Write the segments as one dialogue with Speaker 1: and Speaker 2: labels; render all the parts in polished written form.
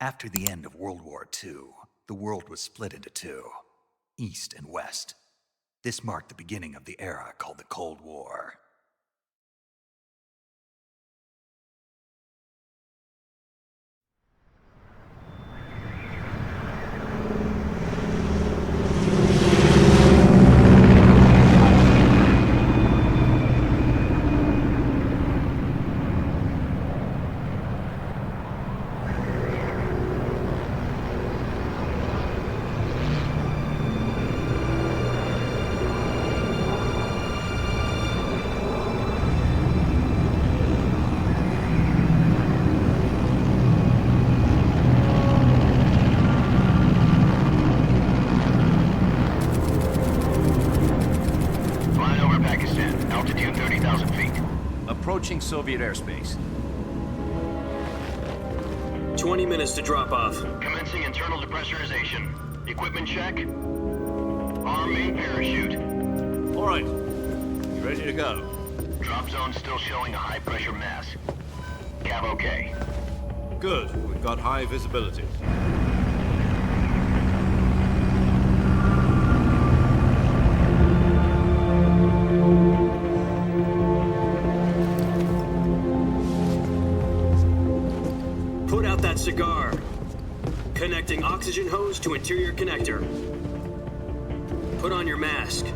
Speaker 1: After the end of World War II, the world was split into two, East and West. This marked the beginning of the era called the Cold War.
Speaker 2: Approaching Soviet airspace.
Speaker 3: 20 minutes to drop off.
Speaker 4: Commencing internal depressurization. Equipment check. Arm main parachute.
Speaker 2: All right. You ready to go?
Speaker 4: Drop zone still showing a high pressure mass. Cav okay.
Speaker 2: Good. We've got high visibility.
Speaker 3: Put out that cigar. Connecting oxygen hose to interior connector. Put on your mask.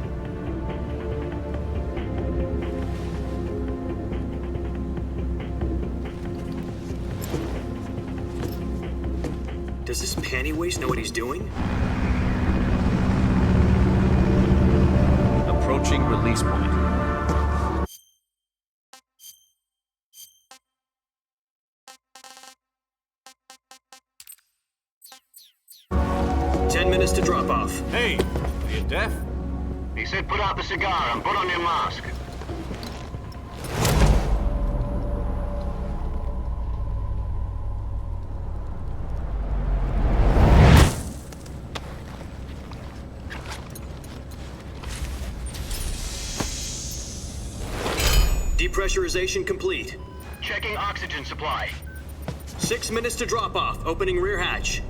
Speaker 3: Does this panty waste know what he's doing?
Speaker 2: Approaching release point.
Speaker 3: To drop off.
Speaker 2: Hey, are you deaf?
Speaker 4: He said put out the cigar and put on your mask.
Speaker 3: Depressurization complete.
Speaker 4: Checking oxygen supply.
Speaker 3: 6 minutes to drop off. Opening rear hatch.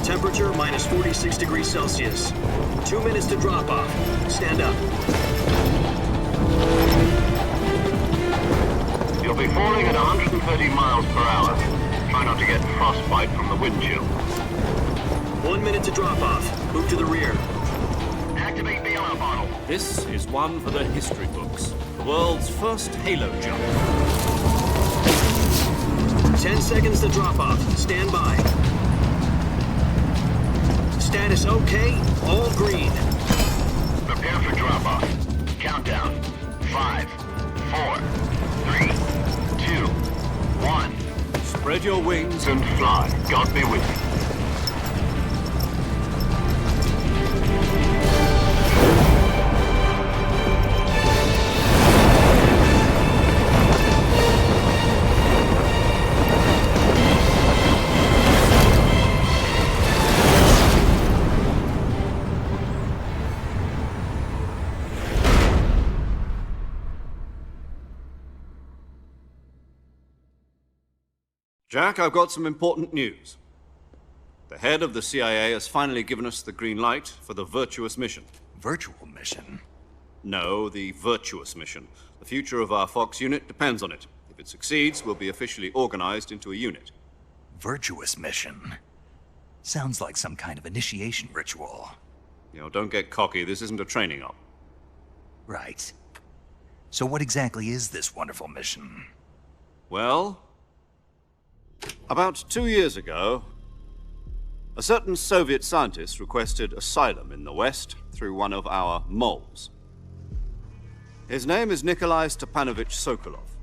Speaker 3: Temperature minus 46 degrees Celsius. 2 minutes to drop off. Stand up.
Speaker 4: You'll be falling at 130 miles per hour. Try not to get frostbite from the wind chill.
Speaker 3: 1 minute to drop off. Move to the rear.
Speaker 4: Activate the alarm bottle.
Speaker 2: This is one for the history books. The world's first halo jump.
Speaker 3: 10 seconds to drop off. Stand by. Status okay, all green.
Speaker 4: Prepare for drop-off. Countdown. 5, 4, 3, 2, 1.
Speaker 2: Spread your wings
Speaker 4: And fly. God be with you.
Speaker 2: Jack, I've got some important news. The head of the CIA has finally given us the green light for the virtuous mission.
Speaker 1: Virtual mission?
Speaker 2: No, the virtuous mission. The future of our Fox unit depends on it. If it succeeds, we'll be officially organized into a unit.
Speaker 1: Virtuous mission? Sounds like some kind of initiation ritual.
Speaker 2: You know, don't get cocky. This isn't a training op.
Speaker 1: Right. So what exactly is this wonderful mission?
Speaker 2: Well, about 2 years ago, a certain Soviet scientist requested asylum in the West through one of our moles. His name is Nikolai Stepanovich Sokolov.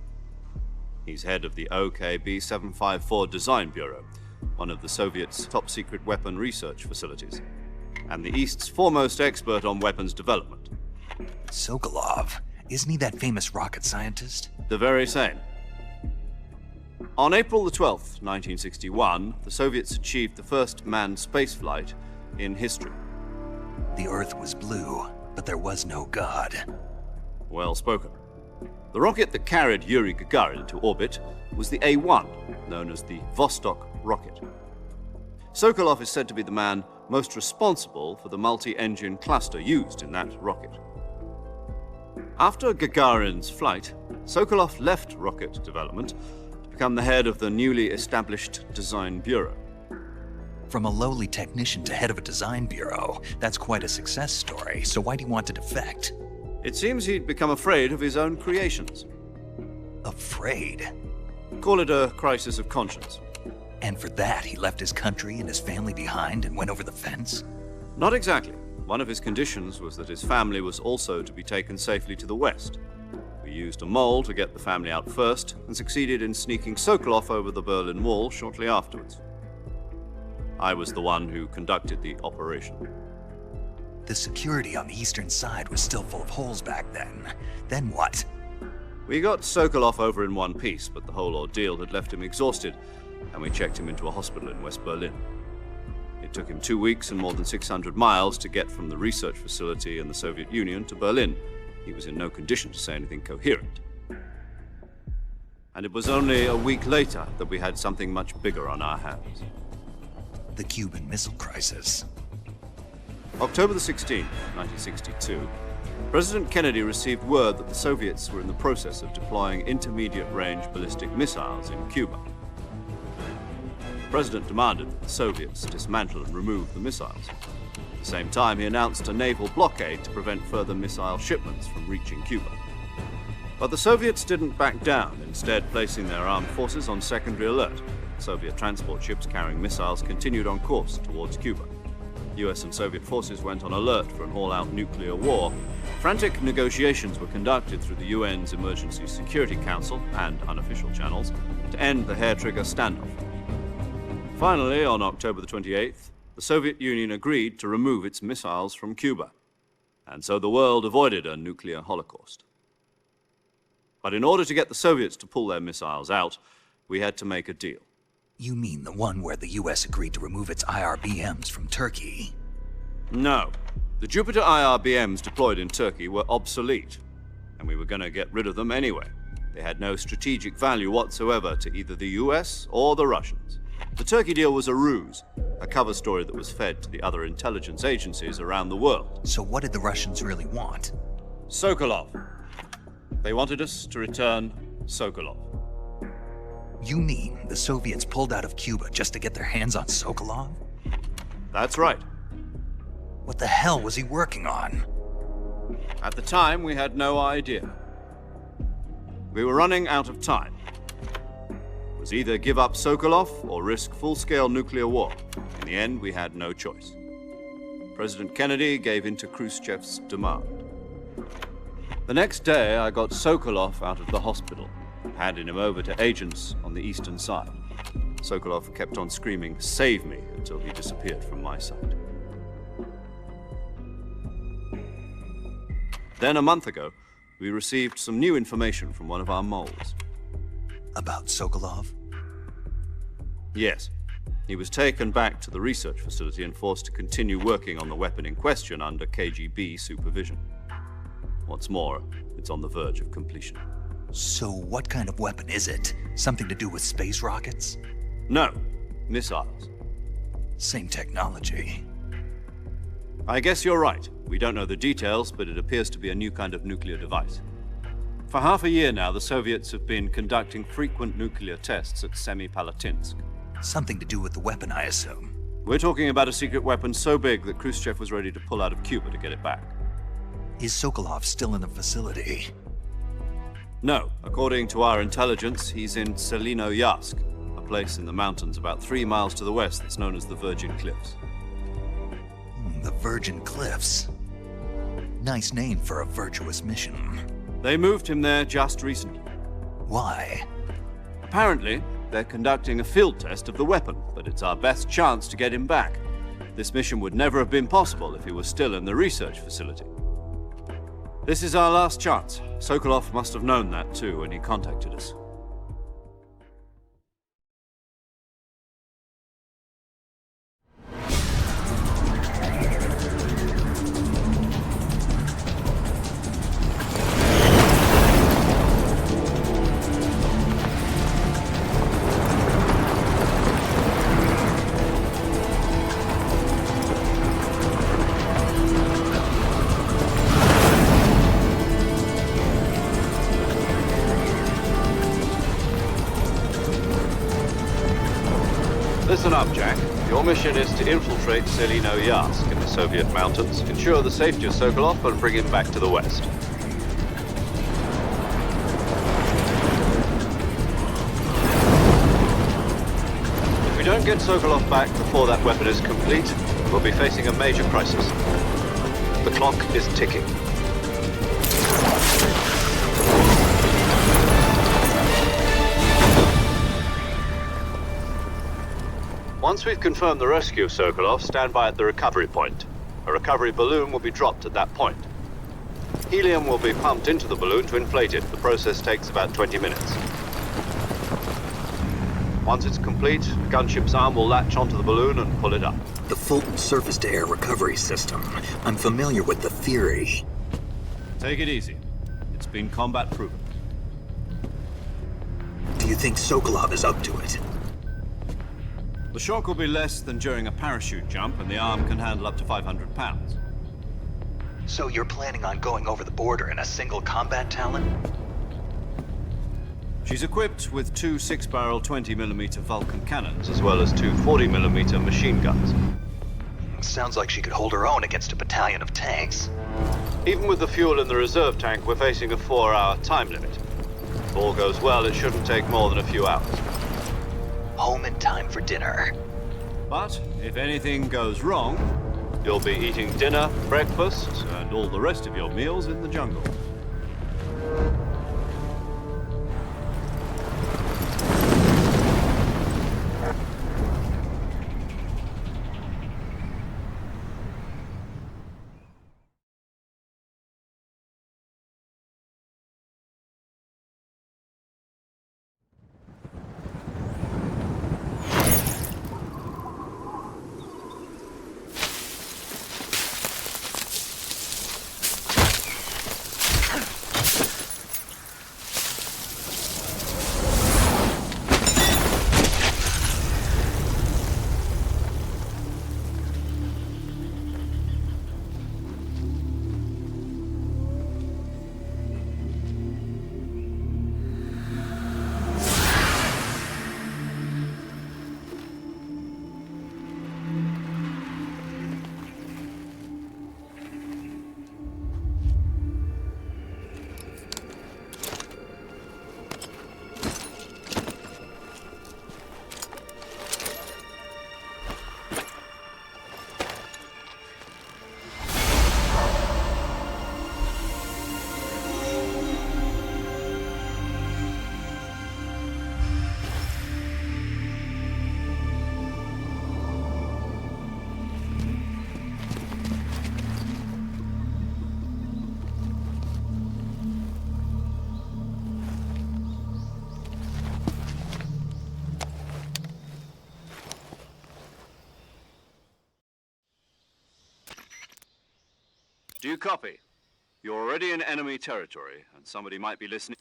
Speaker 2: He's head of the OKB 754 Design Bureau, one of the Soviets' top-secret weapon research facilities, and the East's foremost expert on weapons development.
Speaker 1: Sokolov? Isn't he that famous rocket scientist?
Speaker 2: The very same. On April the 12th, 1961, the Soviets achieved the first manned spaceflight in history.
Speaker 1: The Earth was blue, but there was no God.
Speaker 2: Well spoken. The rocket that carried Yuri Gagarin into orbit was the A-1, known as the Vostok rocket. Sokolov is said to be the man most responsible for the multi-engine cluster used in that rocket. After Gagarin's flight, Sokolov left rocket development to become the head of the newly established Design Bureau.
Speaker 1: From a lowly technician to head of a design bureau, that's quite a success story, so why do you want to defect?
Speaker 2: It seems he'd become afraid of his own creations.
Speaker 1: Afraid?
Speaker 2: Call it a crisis of conscience.
Speaker 1: And for that, he left his country and his family behind and went over the fence?
Speaker 2: Not exactly. One of his conditions was that his family was also to be taken safely to the west. We used a mole to get the family out first and succeeded in sneaking Sokolov over the Berlin Wall shortly afterwards. I was the one who conducted the operation.
Speaker 1: The security on the eastern side was still full of holes back then. Then what?
Speaker 2: We got Sokolov over in one piece, but the whole ordeal had left him exhausted, and we checked him into a hospital in West Berlin. It took him 2 weeks and more than 600 miles to get from the research facility in the Soviet Union to Berlin. He was in no condition to say anything coherent. And it was only a week later that we had something much bigger on our hands.
Speaker 1: The Cuban Missile Crisis.
Speaker 2: October the 16th, 1962, President Kennedy received word that the Soviets were in the process of deploying intermediate-range ballistic missiles in Cuba. The President demanded that the Soviets dismantle and remove the missiles. At the same time, he announced a naval blockade to prevent further missile shipments from reaching Cuba. But the Soviets didn't back down, instead placing their armed forces on secondary alert. Soviet transport ships carrying missiles continued on course towards Cuba. US and Soviet forces went on alert for an all-out nuclear war. Frantic negotiations were conducted through the UN's Emergency Security Council and unofficial channels to end the hair-trigger standoff. Finally, on October the 28th, the Soviet Union agreed to remove its missiles from Cuba. And so the world avoided a nuclear holocaust. But in order to get the Soviets to pull their missiles out, we had to make a deal.
Speaker 1: You mean the one where the US agreed to remove its IRBMs from Turkey?
Speaker 2: No. The Jupiter IRBMs deployed in Turkey were obsolete, and we were going to get rid of them anyway. They had no strategic value whatsoever to either the US or the Russians. The Turkey deal was a ruse, a cover story that was fed to the other intelligence agencies around the world.
Speaker 1: So what did the Russians really want?
Speaker 2: Sokolov. They wanted us to return Sokolov.
Speaker 1: You mean the Soviets pulled out of Cuba just to get their hands on Sokolov?
Speaker 2: That's right.
Speaker 1: What the hell was he working on?
Speaker 2: At the time, we had no idea. We were running out of time. It was either give up Sokolov or risk full-scale nuclear war. In the end, we had no choice. President Kennedy gave in to Khrushchev's demand. The next day, I got Sokolov out of the hospital, handing him over to agents on the eastern side. Sokolov kept on screaming, "Save me," until he disappeared from my sight. Then a month ago, we received some new information from one of our moles.
Speaker 1: About Sokolov?
Speaker 2: Yes. He was taken back to the research facility and forced to continue working on the weapon in question under KGB supervision. What's more, it's on the verge of completion.
Speaker 1: So what kind of weapon is it? Something to do with space rockets?
Speaker 2: No, missiles.
Speaker 1: Same technology.
Speaker 2: I guess you're right. We don't know the details, but it appears to be a new kind of nuclear device. For half a year now, the Soviets have been conducting frequent nuclear tests at Semipalatinsk.
Speaker 1: Something to do with the weapon, I assume.
Speaker 2: We're talking about a secret weapon so big that Khrushchev was ready to pull out of Cuba to get it back.
Speaker 1: Is Sokolov still in the facility?
Speaker 2: No. According to our intelligence, he's in Selino-Yarsk, a place in the mountains about 3 miles to the west that's known as the Virgin Cliffs.
Speaker 1: The Virgin Cliffs. Nice name for a virtuous mission.
Speaker 2: They moved him there just recently.
Speaker 1: Why?
Speaker 2: Apparently, they're conducting a field test of the weapon, but it's our best chance to get him back. This mission would never have been possible if he was still in the research facility. This is our last chance. Sokolov must have known that too when he contacted us. Listen up, Jack. Your mission is to infiltrate Selino-Yarsk in the Soviet mountains, ensure the safety of Sokolov, and bring him back to the West. If we don't get Sokolov back before that weapon is complete, we'll be facing a major crisis. The clock is ticking. Once we've confirmed the rescue of Sokolov, stand by at the recovery point. A recovery balloon will be dropped at that point. Helium will be pumped into the balloon to inflate it. The process takes about 20 minutes. Once it's complete, the gunship's arm will latch onto the balloon and pull it up.
Speaker 3: The Fulton surface-to-air recovery system. I'm familiar with the theory.
Speaker 2: Take it easy. It's been combat-proven.
Speaker 3: Do you think Sokolov is up to it?
Speaker 2: The shock will be less than during a parachute jump, and the arm can handle up to 500 pounds.
Speaker 1: So you're planning on going over the border in a single combat Talon?
Speaker 2: She's equipped with two 6-barrel 20mm Vulcan cannons, as well as two 40mm machine guns.
Speaker 1: Sounds like she could hold her own against a battalion of tanks.
Speaker 2: Even with the fuel in the reserve tank, we're facing a 4-hour time limit. If all goes well, it shouldn't take more than a few hours.
Speaker 1: Home in time for dinner.
Speaker 2: But if anything goes wrong, you'll be eating dinner, breakfast, and all the rest of your meals in the jungle. Do you copy? You're already in enemy territory, and somebody might be listening.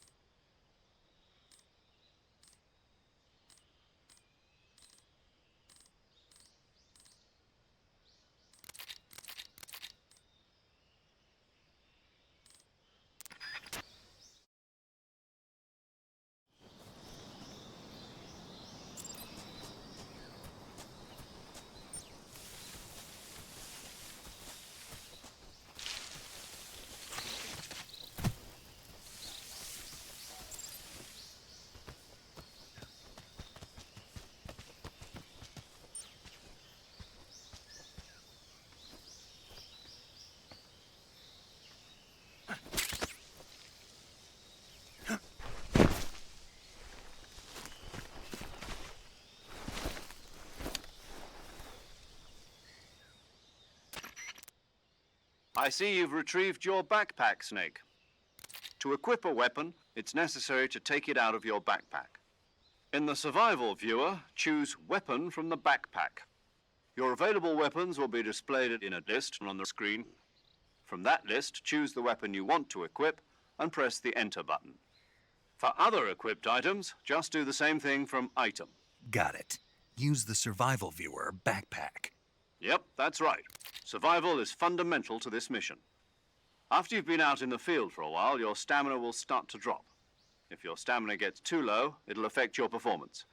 Speaker 2: I see you've retrieved your backpack, Snake. To equip a weapon, it's necessary to take it out of your backpack. In the survival viewer, choose Weapon from the backpack. Your available weapons will be displayed in a list on the screen. From that list, choose the weapon you want to equip and press the Enter button. For other equipped items, just do the same thing from Item.
Speaker 1: Got it. Use the survival viewer backpack.
Speaker 2: Yep, that's right. Survival is fundamental to this mission. After you've been out in the field for a while, your stamina will start to drop. If your stamina gets too low, it'll affect your performance.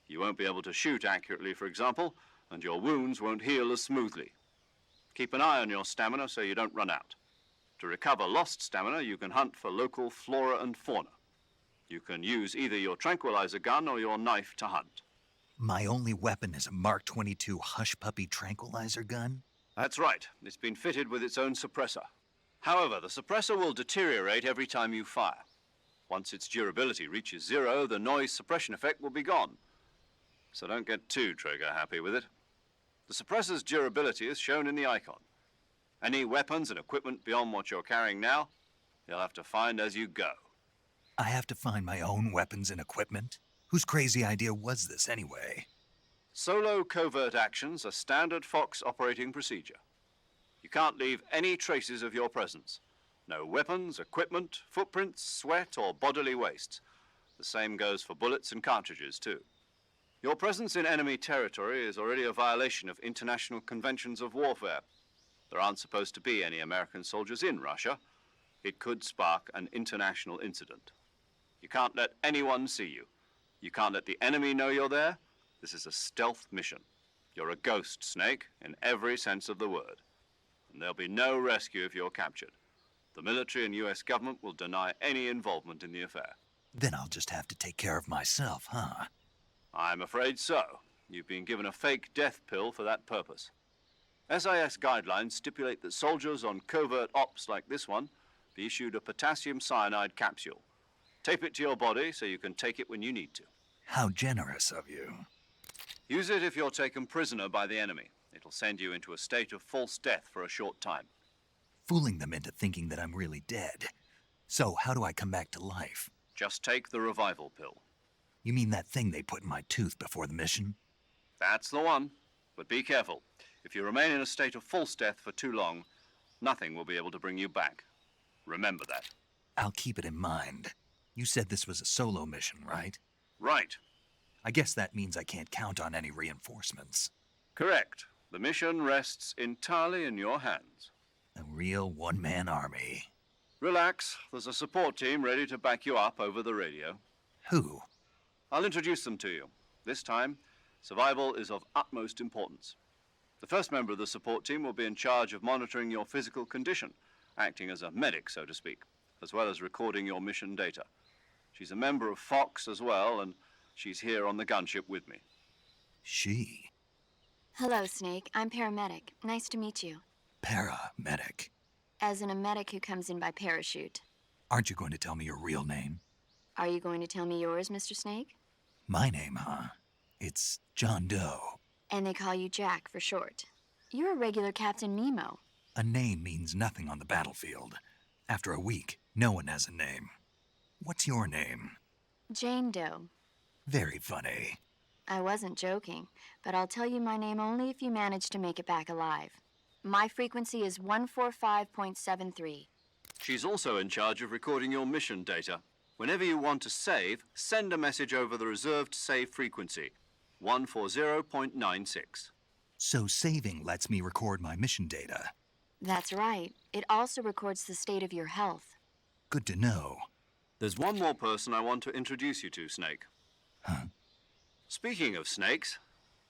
Speaker 2: You won't be able to shoot accurately, for example, and your wounds won't heal as smoothly. Keep an eye on your stamina so you don't run out. To recover lost stamina, you can hunt for local flora and fauna. You can use either your tranquilizer gun or your knife to hunt.
Speaker 1: My only weapon is a Mark 22 Hush Puppy tranquilizer gun?
Speaker 2: That's right. It's been fitted with its own suppressor. However, the suppressor will deteriorate every time you fire. Once its durability reaches 0, the noise suppression effect will be gone. So don't get too trigger happy with it. The suppressor's durability is shown in the icon. Any weapons and equipment beyond what you're carrying now, you'll have to find as you go.
Speaker 1: I have to find my own weapons and equipment? Whose crazy idea was this anyway?
Speaker 2: Solo covert actions are standard Fox operating procedure. You can't leave any traces of your presence. No weapons, equipment, footprints, sweat, or bodily waste. The same goes for bullets and cartridges, too. Your presence in enemy territory is already a violation of international conventions of warfare. There aren't supposed to be any American soldiers in Russia. It could spark an international incident. You can't let anyone see you. You can't let the enemy know you're there. This is a stealth mission. You're a ghost, Snake, in every sense of the word. And there'll be no rescue if you're captured. The military and US government will deny any involvement in the affair.
Speaker 1: Then I'll just have to take care of myself, huh?
Speaker 2: I'm afraid so. You've been given a fake death pill for that purpose. SIS guidelines stipulate that soldiers on covert ops like this one be issued a potassium cyanide capsule. Tape it to your body so you can take it when you need to.
Speaker 1: How generous of you.
Speaker 2: Use it if you're taken prisoner by the enemy. It'll send you into a state of false death for a short time.
Speaker 1: Fooling them into thinking that I'm really dead. So how do I come back to life?
Speaker 2: Just take the revival pill.
Speaker 1: You mean that thing they put in my tooth before the mission?
Speaker 2: That's the one. But be careful. If you remain in a state of false death for too long, nothing will be able to bring you back. Remember that.
Speaker 1: I'll keep it in mind. You said this was a solo mission, right?
Speaker 2: Right.
Speaker 1: I guess that means I can't count on any reinforcements.
Speaker 2: Correct. The mission rests entirely in your hands.
Speaker 1: A real one-man army.
Speaker 2: Relax. There's a support team ready to back you up over the radio.
Speaker 1: Who?
Speaker 2: I'll introduce them to you. This time, survival is of utmost importance. The first member of the support team will be in charge of monitoring your physical condition, acting as a medic, so to speak, as well as recording your mission data. She's a member of Fox as well, and she's here on the gunship with me.
Speaker 1: She?
Speaker 5: Hello, Snake. I'm paramedic. Nice to meet you.
Speaker 1: Paramedic.
Speaker 5: As in a medic who comes in by parachute.
Speaker 1: Aren't you going to tell me your real name?
Speaker 5: Are you going to tell me yours, Mr. Snake?
Speaker 1: My name, huh? It's John Doe.
Speaker 5: And they call you Jack for short. You're a regular Captain Nemo.
Speaker 1: A name means nothing on the battlefield. After a week, no one has a name. What's your name?
Speaker 5: Jane Doe.
Speaker 1: Very funny.
Speaker 5: I wasn't joking, but I'll tell you my name only if you manage to make it back alive. My frequency is 145.73.
Speaker 2: She's also in charge of recording your mission data. Whenever you want to save, send a message over the reserved save frequency, 140.96.
Speaker 1: So saving lets me record my mission data.
Speaker 5: That's right. It also records the state of your health.
Speaker 1: Good to know.
Speaker 2: There's one more person I want to introduce you to, Snake.
Speaker 1: Huh?
Speaker 2: Speaking of snakes,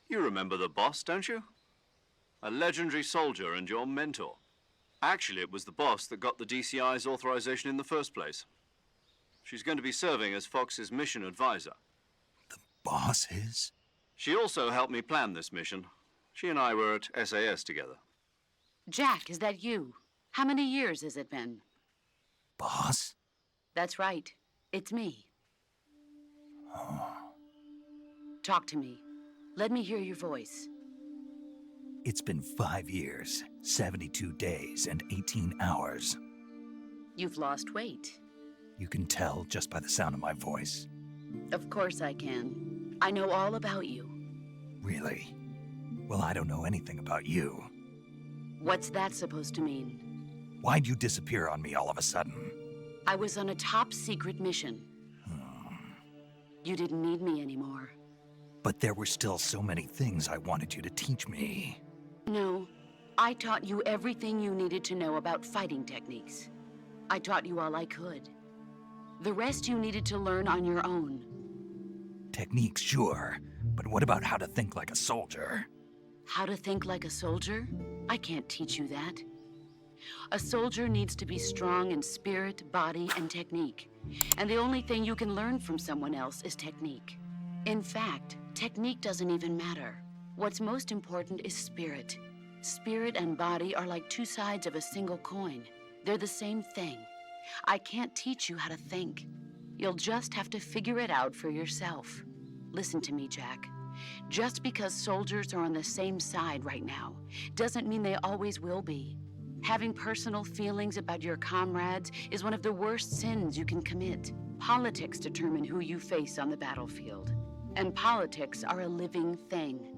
Speaker 2: you remember the boss, don't you? A legendary soldier and your mentor. Actually, it was the boss that got the DCI's authorization in the first place. She's going to be serving as Fox's mission advisor.
Speaker 1: The boss is?
Speaker 2: She also helped me plan this mission. She and I were at SAS together.
Speaker 6: Jack, is that you? How many years has it been?
Speaker 1: Boss?
Speaker 6: That's right. It's me.
Speaker 1: Oh.
Speaker 6: Talk to me. Let me hear your voice.
Speaker 1: It's been 5 years, 72 days, and 18 hours.
Speaker 6: You've lost weight.
Speaker 1: You can tell just by the sound of my voice.
Speaker 6: Of course I can. I know all about you.
Speaker 1: Really? Well, I don't know anything about you.
Speaker 6: What's that supposed to mean?
Speaker 1: Why'd you disappear on me all of a sudden?
Speaker 6: I was on a top-secret mission. You didn't need me anymore.
Speaker 1: But there were still so many things I wanted you to teach me.
Speaker 6: No, I taught you everything you needed to know about fighting techniques. I taught you all I could. The rest you needed to learn on your own.
Speaker 1: Techniques, sure. But what about how to think like a soldier?
Speaker 6: How to think like a soldier? I can't teach you that. A soldier needs to be strong in spirit, body, and technique. And the only thing you can learn from someone else is technique. In fact, technique doesn't even matter. What's most important is spirit. Spirit and body are like two sides of a single coin. They're the same thing. I can't teach you how to think. You'll just have to figure it out for yourself. Listen to me, Jack. Just because soldiers are on the same side right now doesn't mean they always will be. Having personal feelings about your comrades is one of the worst sins you can commit. Politics determine who you face on the battlefield. And politics are a living thing.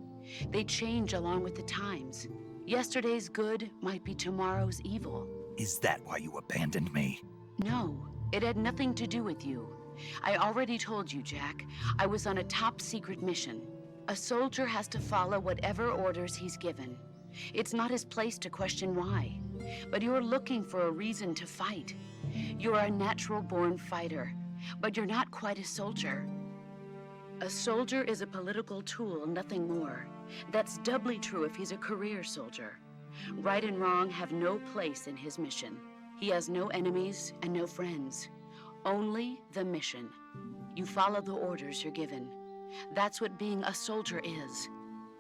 Speaker 6: They change along with the times. Yesterday's good might be tomorrow's evil.
Speaker 1: Is that why you abandoned me?
Speaker 6: No, it had nothing to do with you. I already told you, Jack. I was on a top-secret mission. A soldier has to follow whatever orders he's given. It's not his place to question why. But you're looking for a reason to fight. You're a natural-born fighter, but you're not quite a soldier. A soldier is a political tool, nothing more. That's doubly true if he's a career soldier. Right and wrong have no place in his mission. He has no enemies and no friends. Only the mission. You follow the orders you're given. That's what being a soldier is.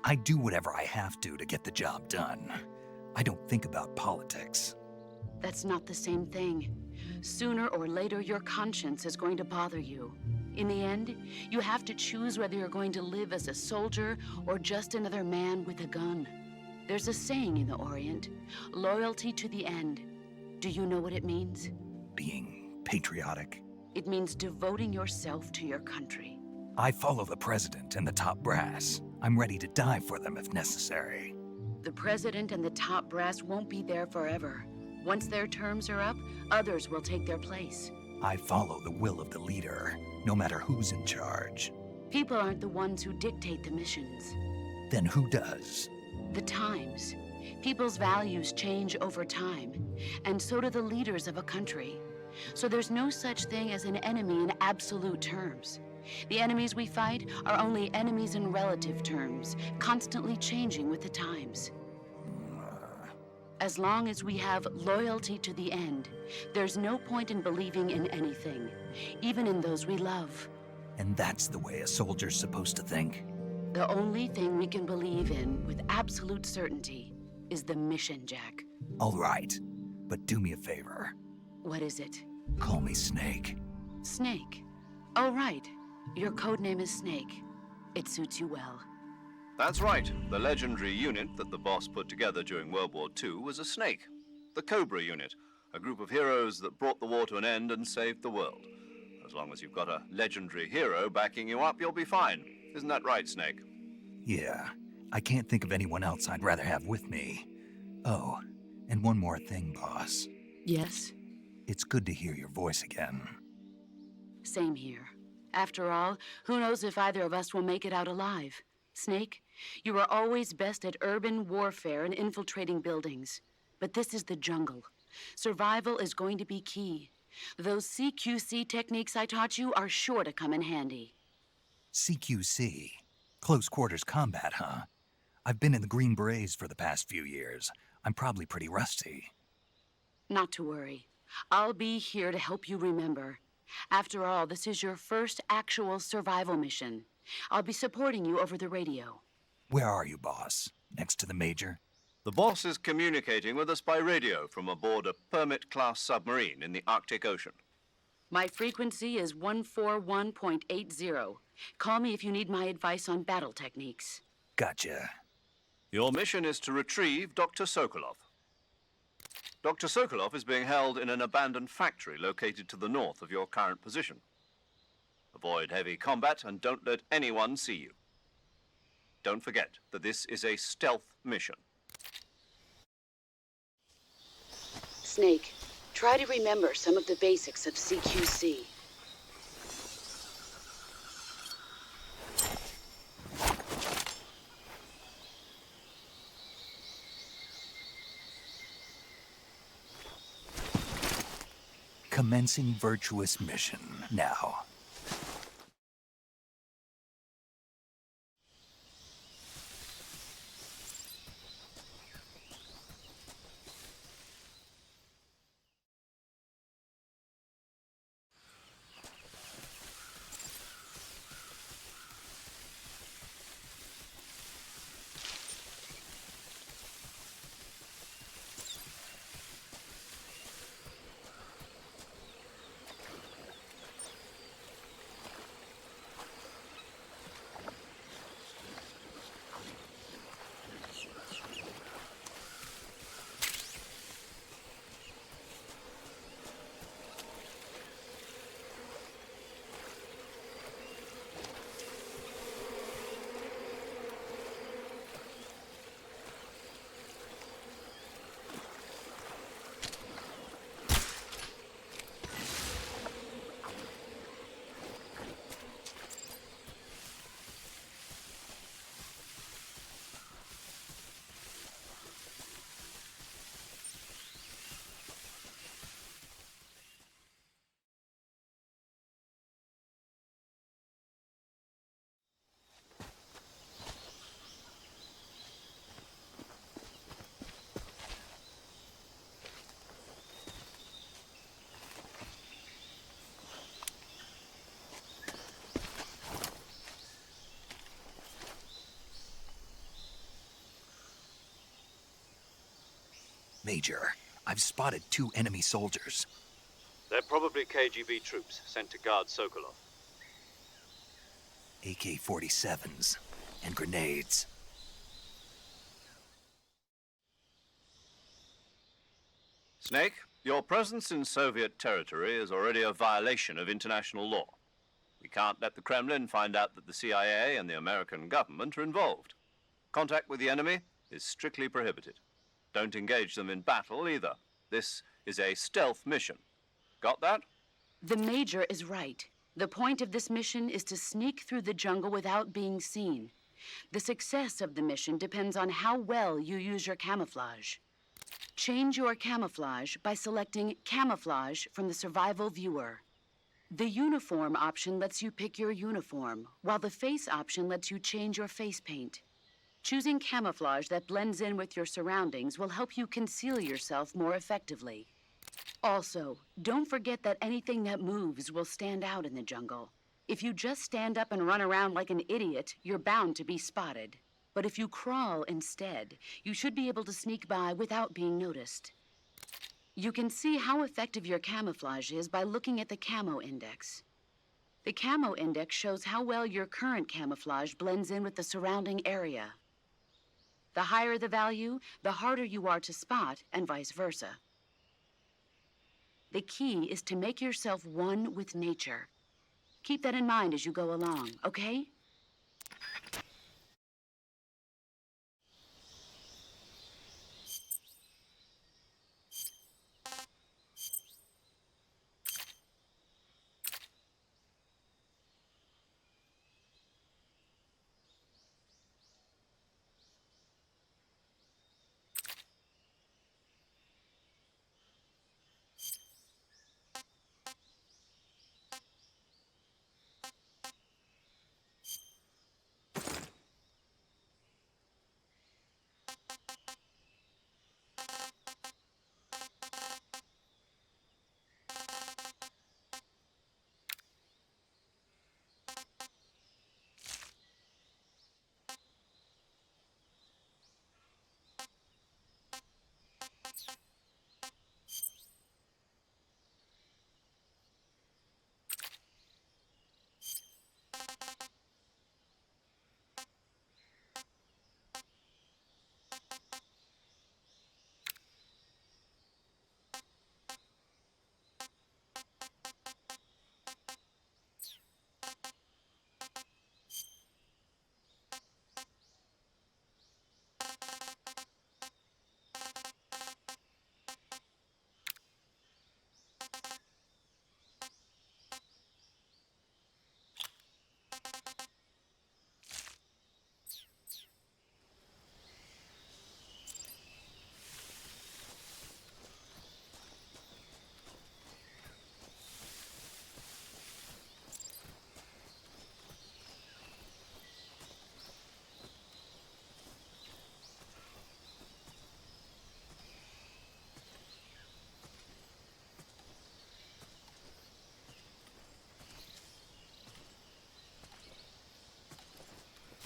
Speaker 1: I do whatever I have to get the job done. I don't think about politics.
Speaker 6: That's not the same thing. Sooner or later, your conscience is going to bother you. In the end, you have to choose whether you're going to live as a soldier or just another man with a gun. There's a saying in the Orient, loyalty to the end. Do you know what it means?
Speaker 1: Being patriotic.
Speaker 6: It means devoting yourself to your country.
Speaker 1: I follow the president and the top brass. I'm ready to die for them if necessary.
Speaker 6: The president and the top brass won't be there forever. Once their terms are up, others will take their place.
Speaker 1: I follow the will of the leader, no matter who's in charge.
Speaker 6: People aren't the ones who dictate the missions.
Speaker 1: Then who does?
Speaker 6: The times. People's values change over time, and so do the leaders of a country. So there's no such thing as an enemy in absolute terms. The enemies we fight are only enemies in relative terms, constantly changing with the times. As long as we have loyalty to the end, there's no point in believing in anything, even in those we love.
Speaker 1: And that's the way a soldier's supposed to think?
Speaker 6: The only thing we can believe in with absolute certainty is the mission, Jack.
Speaker 1: All right, but do me a favor.
Speaker 6: What is it?
Speaker 1: Call me Snake.
Speaker 6: Snake. Oh, right. Your code name is Snake. It suits you well.
Speaker 2: That's right. The legendary unit that the boss put together during World War II was a snake. The Cobra unit, a group of heroes that brought the war to an end and saved the world. As long as you've got a legendary hero backing you up, you'll be fine. Isn't that right, Snake?
Speaker 1: Yeah, I can't think of anyone else I'd rather have with me. Oh, and one more thing, boss.
Speaker 6: Yes?
Speaker 1: It's good to hear your voice again.
Speaker 6: Same here. After all, who knows if either of us will make it out alive? Snake, you are always best at urban warfare and infiltrating buildings. But this is the jungle. Survival is going to be key. Those CQC techniques I taught you are sure to come in handy.
Speaker 1: CQC? Close quarters combat, huh? I've been in the Green Berets for the past few years. I'm probably pretty rusty.
Speaker 6: Not to worry. I'll be here to help you remember. After all, this is your first actual survival mission. I'll be supporting you over the radio.
Speaker 1: Where are you, boss? Next to the Major?
Speaker 2: The boss is communicating with us by radio from aboard a Permit-class submarine in the Arctic Ocean.
Speaker 6: My frequency is 141.80. Call me if you need my advice on battle techniques.
Speaker 1: Gotcha.
Speaker 2: Your mission is to retrieve Dr. Sokolov. Dr. Sokolov is being held in an abandoned factory located to the north of your current position. Avoid heavy combat and don't let anyone see you. Don't forget that this is a stealth mission.
Speaker 6: Snake, try to remember some of the basics of CQC.
Speaker 1: Commencing virtuous mission now. Major, I've spotted 2 enemy soldiers.
Speaker 2: They're probably KGB troops sent to guard Sokolov.
Speaker 1: AK-47s and grenades.
Speaker 2: Snake, your presence in Soviet territory is already a violation of international law. We can't let the Kremlin find out that the CIA and the American government are involved. Contact with the enemy is strictly prohibited. Don't engage them in battle either. This is a stealth mission. Got that?
Speaker 6: The Major is right. The point of this mission is to sneak through the jungle without being seen. The success of the mission depends on how well you use your camouflage. Change your camouflage by selecting Camouflage from the Survival Viewer. The Uniform option lets you pick your uniform, while the Face option lets you change your face paint. Choosing camouflage that blends in with your surroundings will help you conceal yourself more effectively. Also, don't forget that anything that moves will stand out in the jungle. If you just stand up and run around like an idiot, you're bound to be spotted. But if you crawl instead, you should be able to sneak by without being noticed. You can see how effective your camouflage is by looking at the Camo Index. The Camo Index shows how well your current camouflage blends in with the surrounding area. The higher the value, the harder you are to spot, and vice versa. The key is to make yourself one with nature. Keep that in mind as you go along, okay?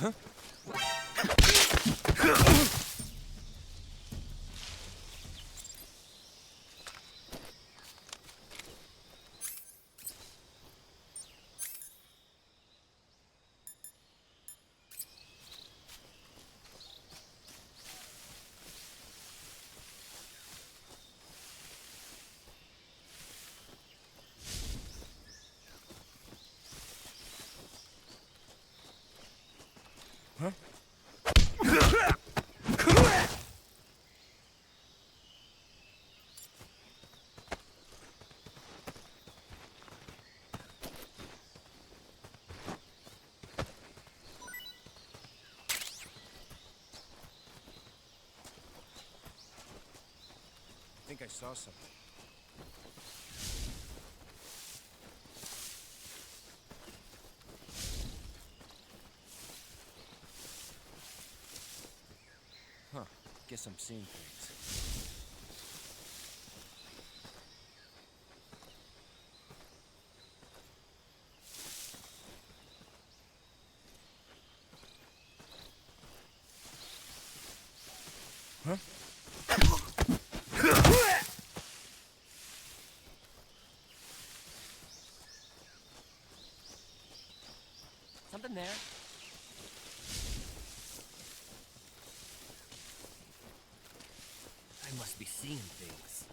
Speaker 7: I think I saw something. Huh. Guess I'm seeing things. Huh? Something there. I must be seeing things.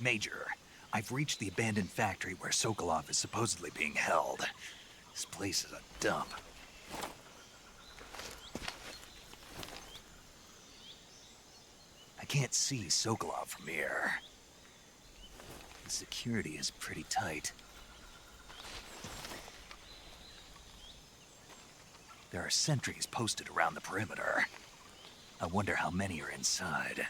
Speaker 1: Major, I've reached the abandoned factory where Sokolov is supposedly being held. This place is a dump. I can't see Sokolov from here. The security is pretty tight. There are sentries posted around the perimeter. I wonder how many are inside.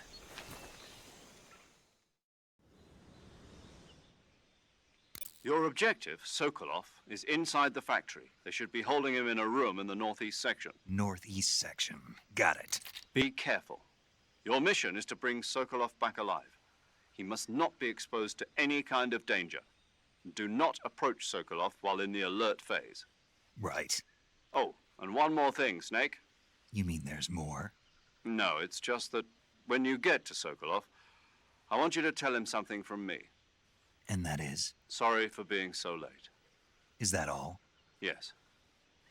Speaker 2: Your objective, Sokolov, is inside the factory. They should be holding him in a room in the northeast section.
Speaker 1: Northeast section. Got it.
Speaker 2: Be careful. Your mission is to bring Sokolov back alive. He must not be exposed to any kind of danger. Do not approach Sokolov while in the alert phase.
Speaker 1: Right.
Speaker 2: Oh, and one more thing, Snake.
Speaker 1: You mean there's more?
Speaker 2: No, it's just that when you get to Sokolov, I want you to tell him something from me.
Speaker 1: And that is?
Speaker 2: Sorry for being so late.
Speaker 1: Is that all?
Speaker 2: Yes.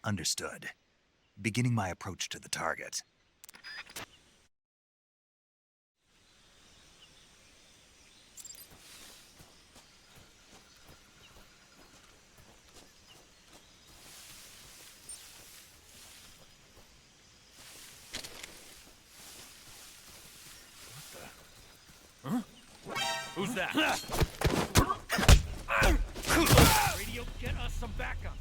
Speaker 1: Understood. Beginning my approach to the target.
Speaker 7: Who's that? Radio, get us some backup.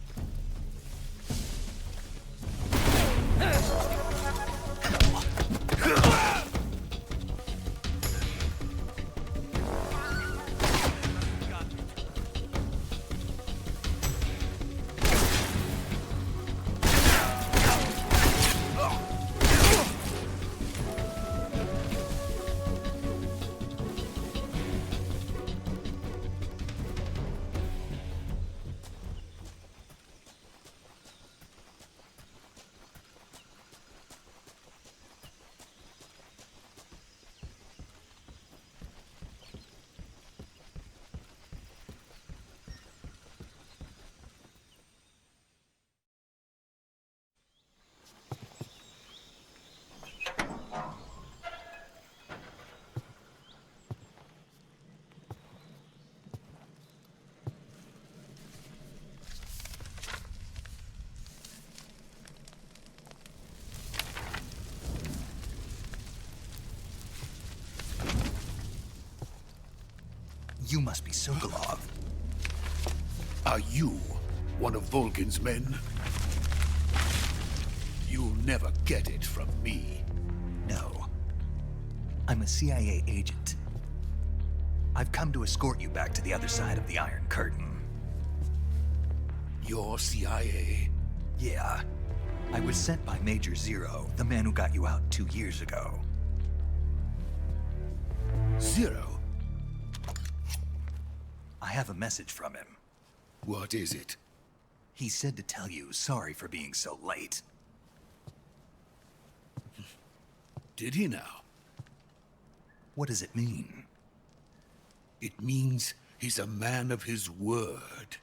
Speaker 1: You must be Sokolov.
Speaker 8: Are you one of Volgin's men? You'll never get it from me.
Speaker 1: No. I'm a CIA agent. I've come to escort you back to the other side of the Iron Curtain.
Speaker 8: You're CIA?
Speaker 1: Yeah. I was sent by Major Zero, the man who got you out 2 years ago.
Speaker 8: Zero?
Speaker 1: I have a message from him.
Speaker 8: What is it?
Speaker 1: He said to tell you sorry for being so late.
Speaker 8: Did he now?
Speaker 1: What does it mean?
Speaker 8: It means he's a man of his word.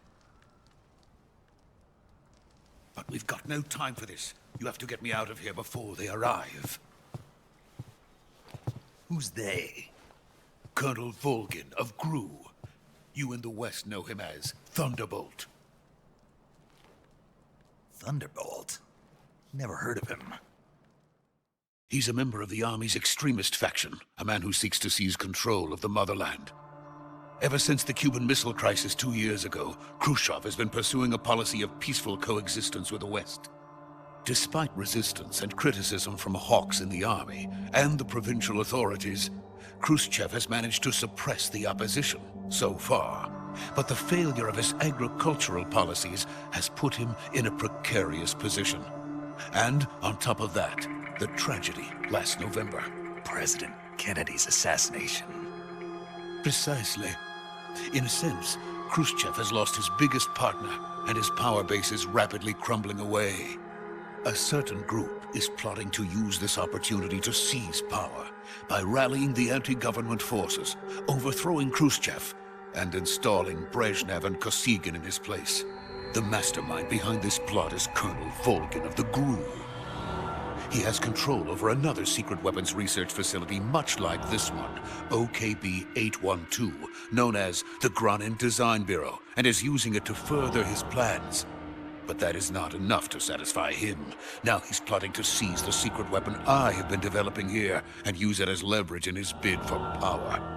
Speaker 8: But we've got no time for this. You have to get me out of here before they arrive.
Speaker 1: Who's they?
Speaker 8: Colonel Volgin of GRU. You in the West know him as Thunderbolt.
Speaker 1: Thunderbolt? Never heard of him.
Speaker 8: He's a member of the Army's extremist faction, a man who seeks to seize control of the motherland. Ever since the Cuban Missile Crisis 2 years ago, Khrushchev has been pursuing a policy of peaceful coexistence with the West. Despite resistance and criticism from hawks in the Army and the provincial authorities, Khrushchev has managed to suppress the opposition so far. But the failure of his agricultural policies has put him in a precarious position. And on top of that, the tragedy last November.
Speaker 1: President Kennedy's assassination.
Speaker 8: Precisely. In a sense, Khrushchev has lost his biggest partner, and his power base is rapidly crumbling away. A certain group is plotting to use this opportunity to seize power by rallying the anti-government forces, overthrowing Khrushchev, and installing Brezhnev and Kosygin in his place. The mastermind behind this plot is Colonel Volgin of the GRU. He has control over another secret weapons research facility much like this one, OKB-812, known as the Granin Design Bureau, and is using it to further his plans. But that is not enough to satisfy him. Now he's plotting to seize the secret weapon I have been developing here and use it as leverage in his bid for power.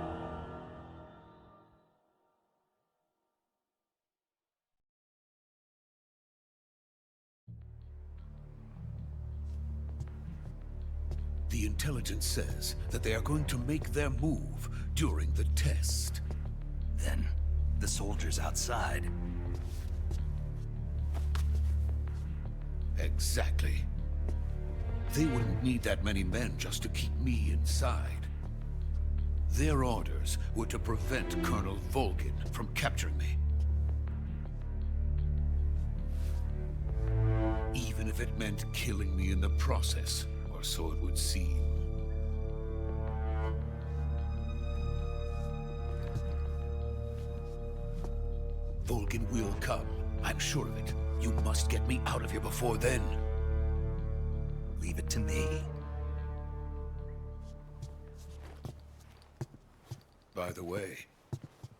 Speaker 8: The intelligence says that they are going to make their move during the test.
Speaker 1: Then, the soldiers outside.
Speaker 8: Exactly. They wouldn't need that many men just to keep me inside. Their orders were to prevent Colonel Volgin from capturing me. Even if it meant killing me in the process, or so it would seem. Volgin will come. I'm sure of it. You must get me out of here before then.
Speaker 1: Leave it to me.
Speaker 8: By the way,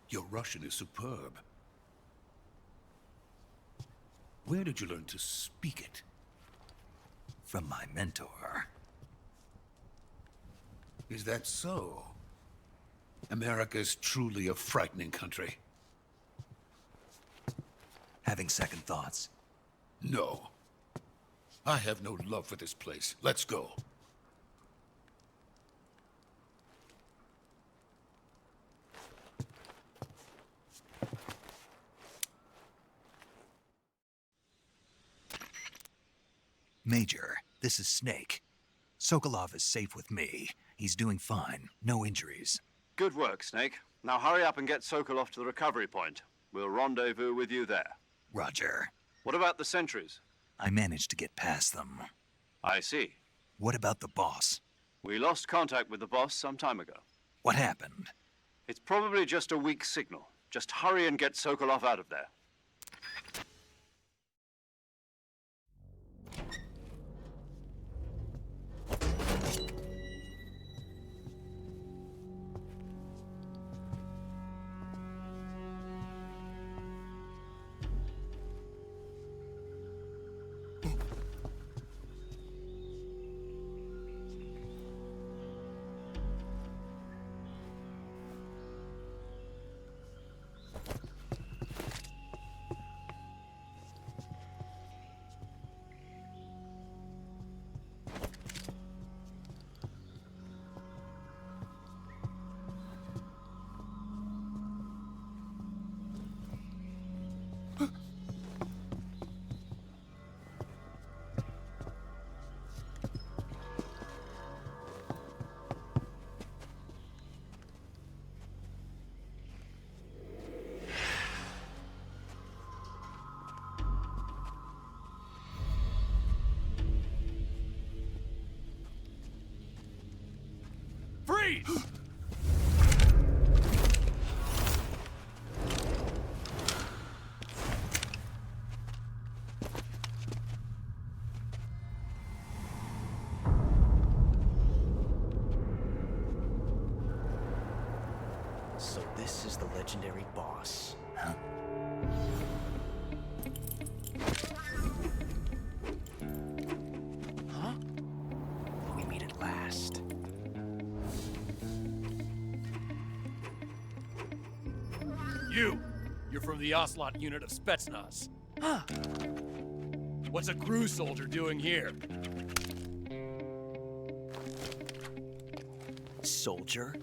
Speaker 8: your Russian is superb. Where did you learn to speak it?
Speaker 1: From my mentor.
Speaker 8: Is that so? America's truly a frightening country.
Speaker 1: Having second thoughts?
Speaker 8: No. I have no love for this place. Let's go.
Speaker 1: Major, this is Snake. Sokolov is safe with me. He's doing fine. No injuries.
Speaker 2: Good work, Snake. Now hurry up and get Sokolov to the recovery point. We'll rendezvous with you there.
Speaker 1: Roger.
Speaker 2: What about the sentries?
Speaker 1: I managed to get past them.
Speaker 2: I see.
Speaker 1: What about the boss?
Speaker 2: We lost contact with the boss some time ago.
Speaker 1: What happened?
Speaker 2: It's probably just a weak signal. Just hurry and get Sokolov out of there.
Speaker 7: Freeze!
Speaker 3: So this is the legendary boss.
Speaker 1: Huh?
Speaker 3: Huh? We meet at last.
Speaker 7: You're from the Ocelot unit of Spetsnaz.
Speaker 3: Huh.
Speaker 7: What's a crew soldier doing here?
Speaker 3: Soldier?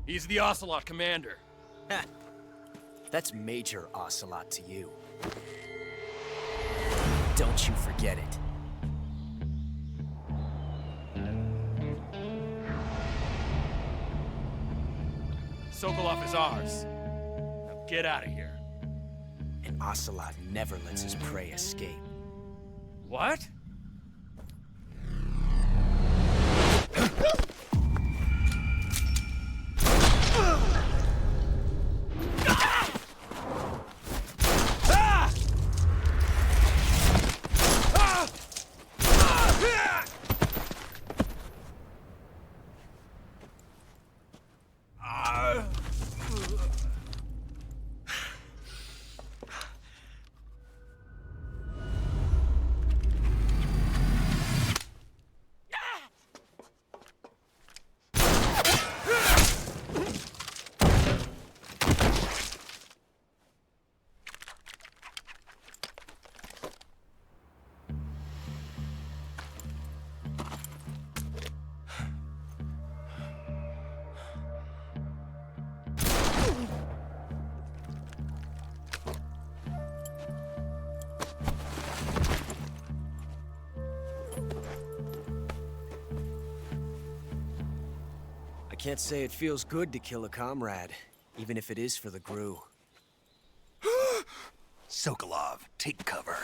Speaker 7: He's the Ocelot commander.
Speaker 3: Ha! That's Major Ocelot to you. Don't you forget it.
Speaker 7: Sokolov is ours. Now get out of here.
Speaker 3: And Ocelot never lets his prey escape.
Speaker 7: What?
Speaker 3: I can't say it feels good to kill a comrade, even if it is for the GRU.
Speaker 1: Sokolov, take cover.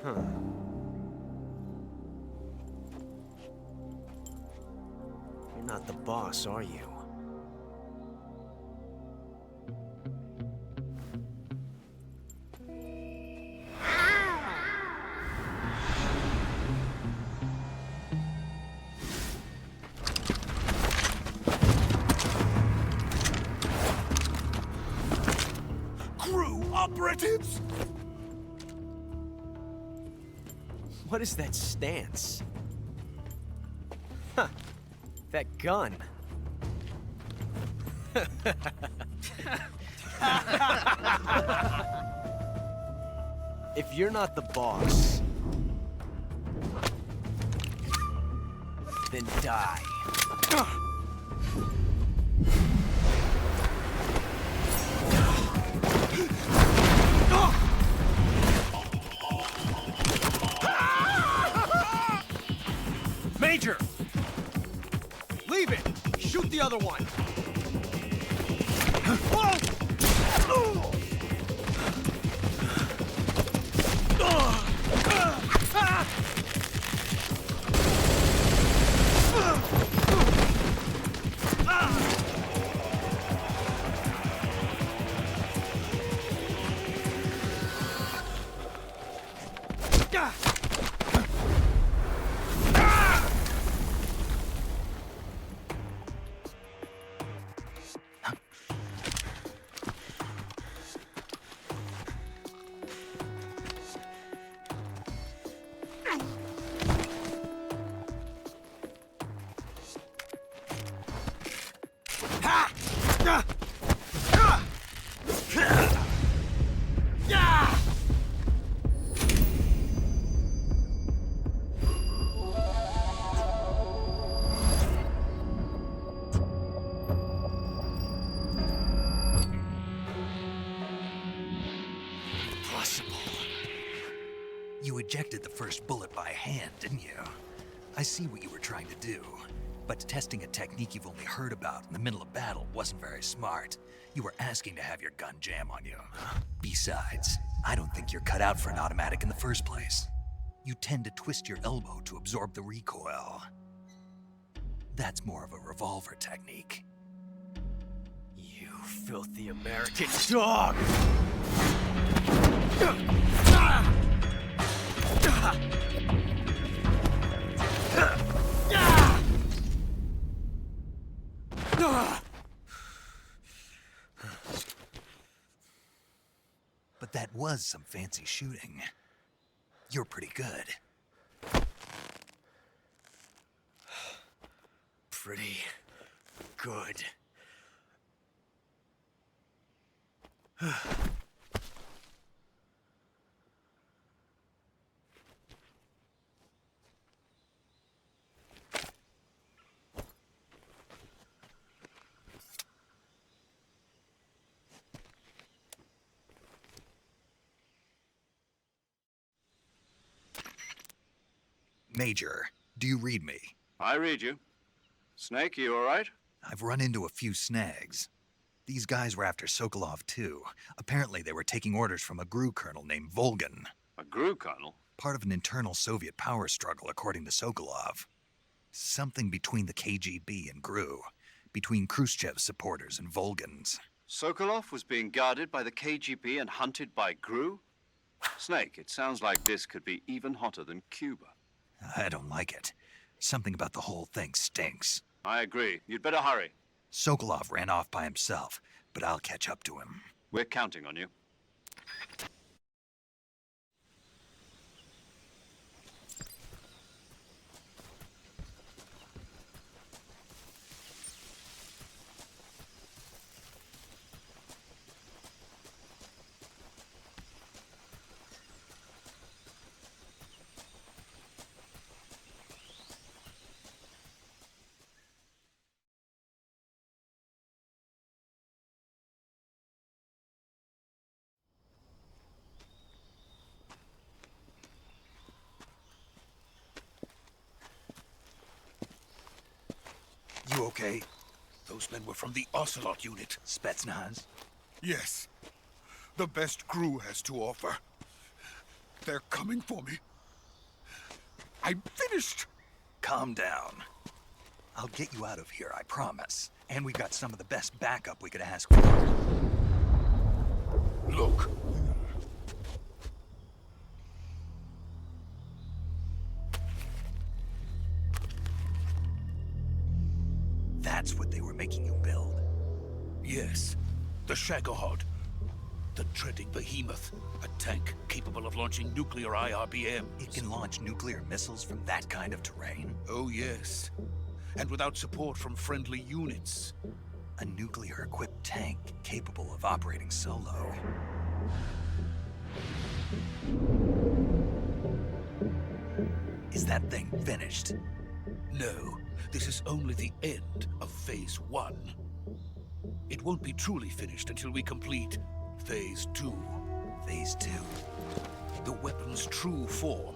Speaker 9: Huh. You're not the boss, are you?
Speaker 7: Crew operatives!
Speaker 9: What is that stance? Huh. That gun. If you're not the boss, then die. Major! Leave it! Shoot the other one!
Speaker 1: You ejected the first bullet by hand, didn't you? I see what you were trying to do. But testing a technique you've only heard about in the middle of battle wasn't very smart. You were asking to have your gun jam on you. Besides, I don't think you're cut out for an automatic in the first place. You tend to twist your elbow to absorb the recoil. That's more of a revolver technique.
Speaker 9: You filthy American dog!
Speaker 1: But that was some fancy shooting. You're pretty good.
Speaker 9: Pretty good.
Speaker 1: Major, do you read me?
Speaker 2: I read you. Snake, you all right?
Speaker 1: I've run into a few snags. These guys were after Sokolov too. Apparently they were taking orders from a GRU colonel named Volgan.
Speaker 2: A GRU colonel?
Speaker 1: Part of an internal Soviet power struggle, according to Sokolov. Something between the KGB and GRU. Between Khrushchev's supporters and Volgan's.
Speaker 2: Sokolov was being guarded by the KGB and hunted by GRU? Snake, it sounds like this could be even hotter than Cuba.
Speaker 1: I don't like it. Something about the whole thing stinks.
Speaker 2: I agree. You'd better hurry.
Speaker 1: Sokolov ran off by himself, but I'll catch up to him.
Speaker 2: We're counting on you.
Speaker 1: You okay?
Speaker 8: Those men were from the Ocelot unit.
Speaker 1: Spetsnaz?
Speaker 8: Yes. The best GRU has to offer. They're coming for me. I'm finished.
Speaker 1: Calm down. I'll get you out of here, I promise. And we've got some of the best backup we could ask for.
Speaker 8: Look.
Speaker 1: That's what they were making you build?
Speaker 8: Yes. The Shagohod. The treading behemoth. A tank capable of launching nuclear IRBMs.
Speaker 1: It can launch nuclear missiles from that kind of terrain?
Speaker 8: Oh, yes. And without support from friendly units.
Speaker 1: A nuclear-equipped tank capable of operating solo. Is that thing finished?
Speaker 8: No, this is only the end of Phase 1. It won't be truly finished until we complete Phase 2.
Speaker 1: Phase 2?
Speaker 8: The weapon's true form.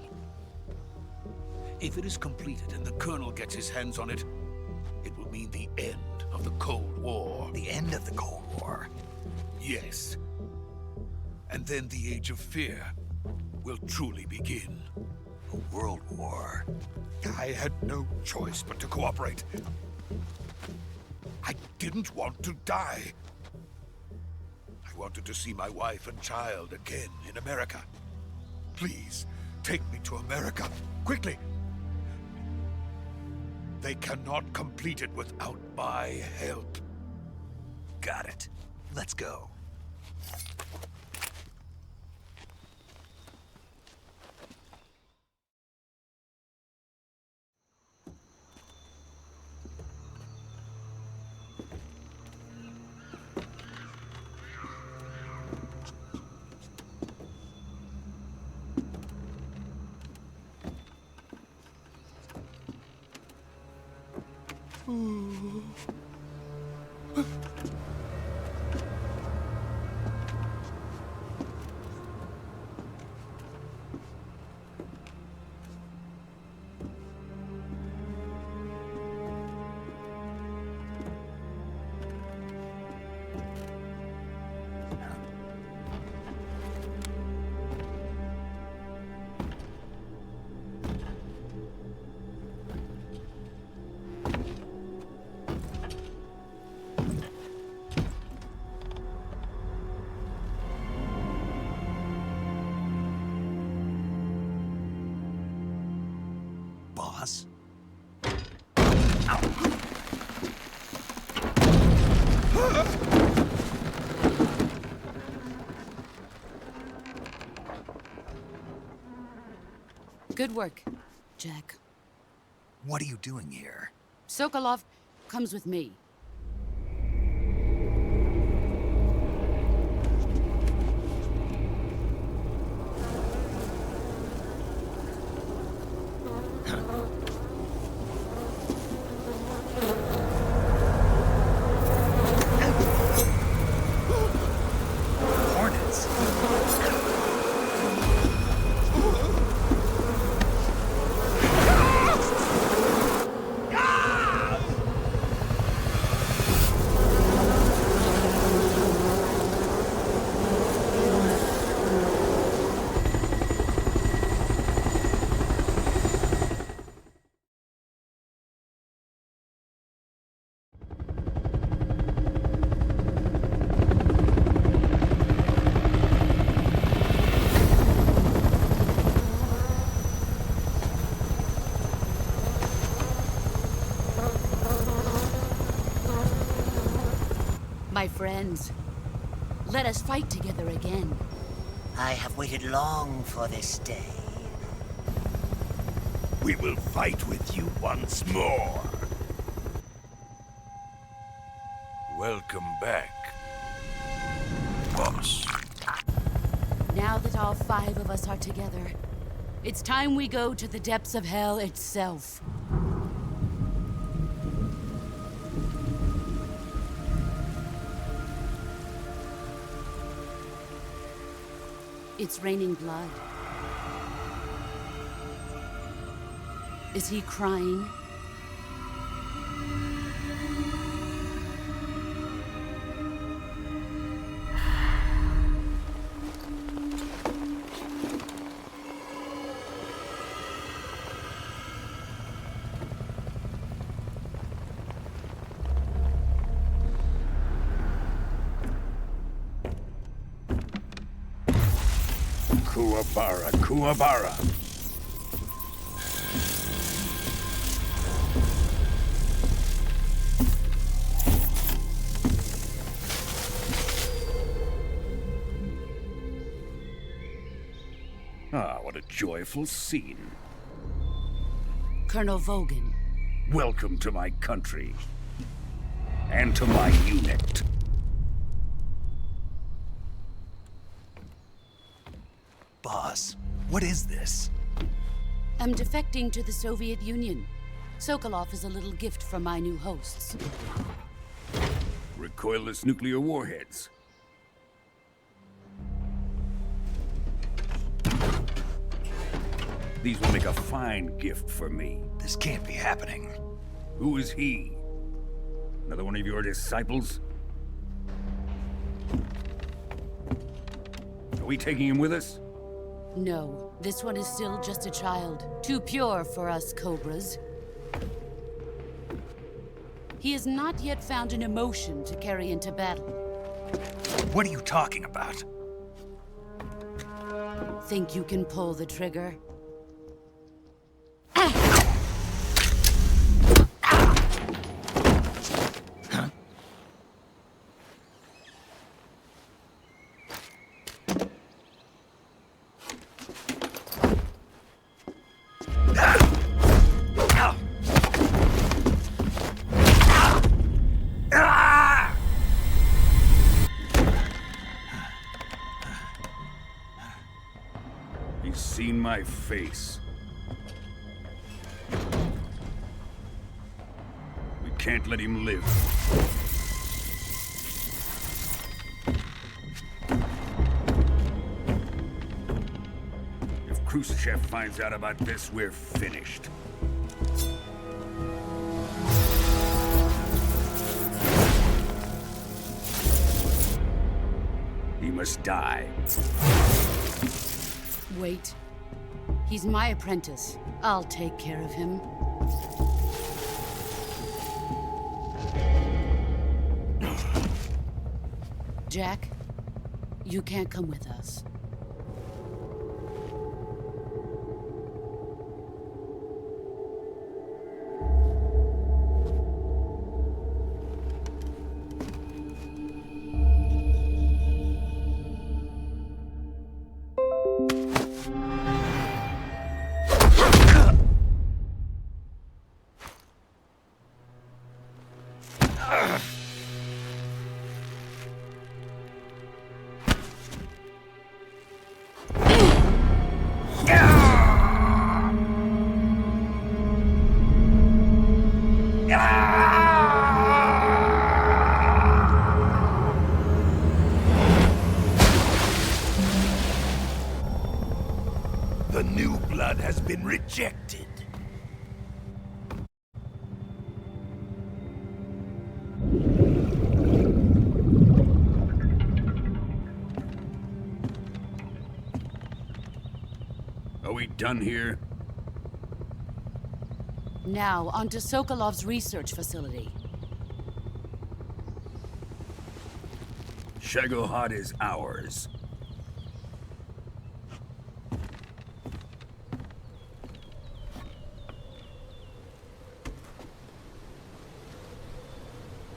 Speaker 8: If it is completed and the Colonel gets his hands on it, it will mean the end of the Cold War.
Speaker 1: The end of the Cold War?
Speaker 8: Yes. And then the Age of Fear will truly begin.
Speaker 1: A world war?
Speaker 8: I had no choice but to cooperate. I didn't want to die. I wanted to see my wife and child again in America. Please, take me to America, quickly. They cannot complete it without my help.
Speaker 1: Got it. Let's go. Boss?
Speaker 6: Good work, Jack.
Speaker 1: What are you doing here?
Speaker 6: Sokolov comes with me.
Speaker 1: Hornets?
Speaker 6: My friends, let us fight together again.
Speaker 10: I have waited long for this day.
Speaker 11: We will fight with you once more. Welcome back, boss.
Speaker 6: Now that all 5 of us are together, it's time we go to the depths of hell itself. It's raining blood. Is he crying?
Speaker 11: Kuwabara, Kuwabara. Ah, what a joyful scene.
Speaker 6: Colonel Vogan.
Speaker 11: Welcome to my country. And to my unit.
Speaker 1: Boss, what is this?
Speaker 6: I'm defecting to the Soviet Union. Sokolov is a little gift from my new hosts.
Speaker 11: Recoilless nuclear warheads. These will make a fine gift for me.
Speaker 1: This can't be happening.
Speaker 11: Who is he? Another one of your disciples? Are we taking him with us?
Speaker 6: No, this one is still just a child. Too pure for us Cobras. He has not yet found an emotion to carry into battle.
Speaker 1: What are you talking about?
Speaker 6: Think you can pull the trigger?
Speaker 11: He's seen my face. We can't let him live. If Khrushchev finds out about this, we're finished. He must die.
Speaker 6: Wait. He's my apprentice. I'll take care of him. Jack, you can't come with us.
Speaker 11: The new blood has been rejected. Are we done here?
Speaker 6: Now, onto Sokolov's research facility.
Speaker 11: Shagohod is ours.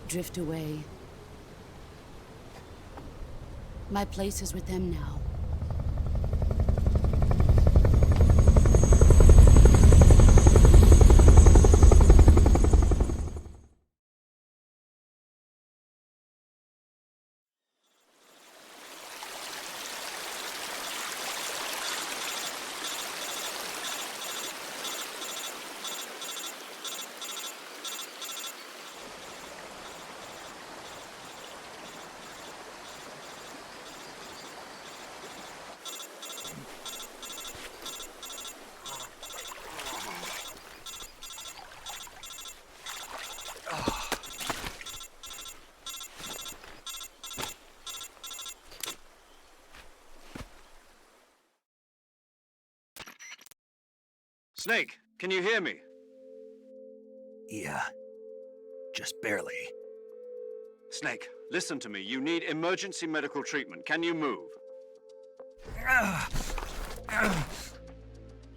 Speaker 6: Drift away. My place is with them now.
Speaker 2: Snake, can you hear me?
Speaker 1: Yeah. Just barely.
Speaker 2: Snake, listen to me. You need emergency medical treatment. Can you move?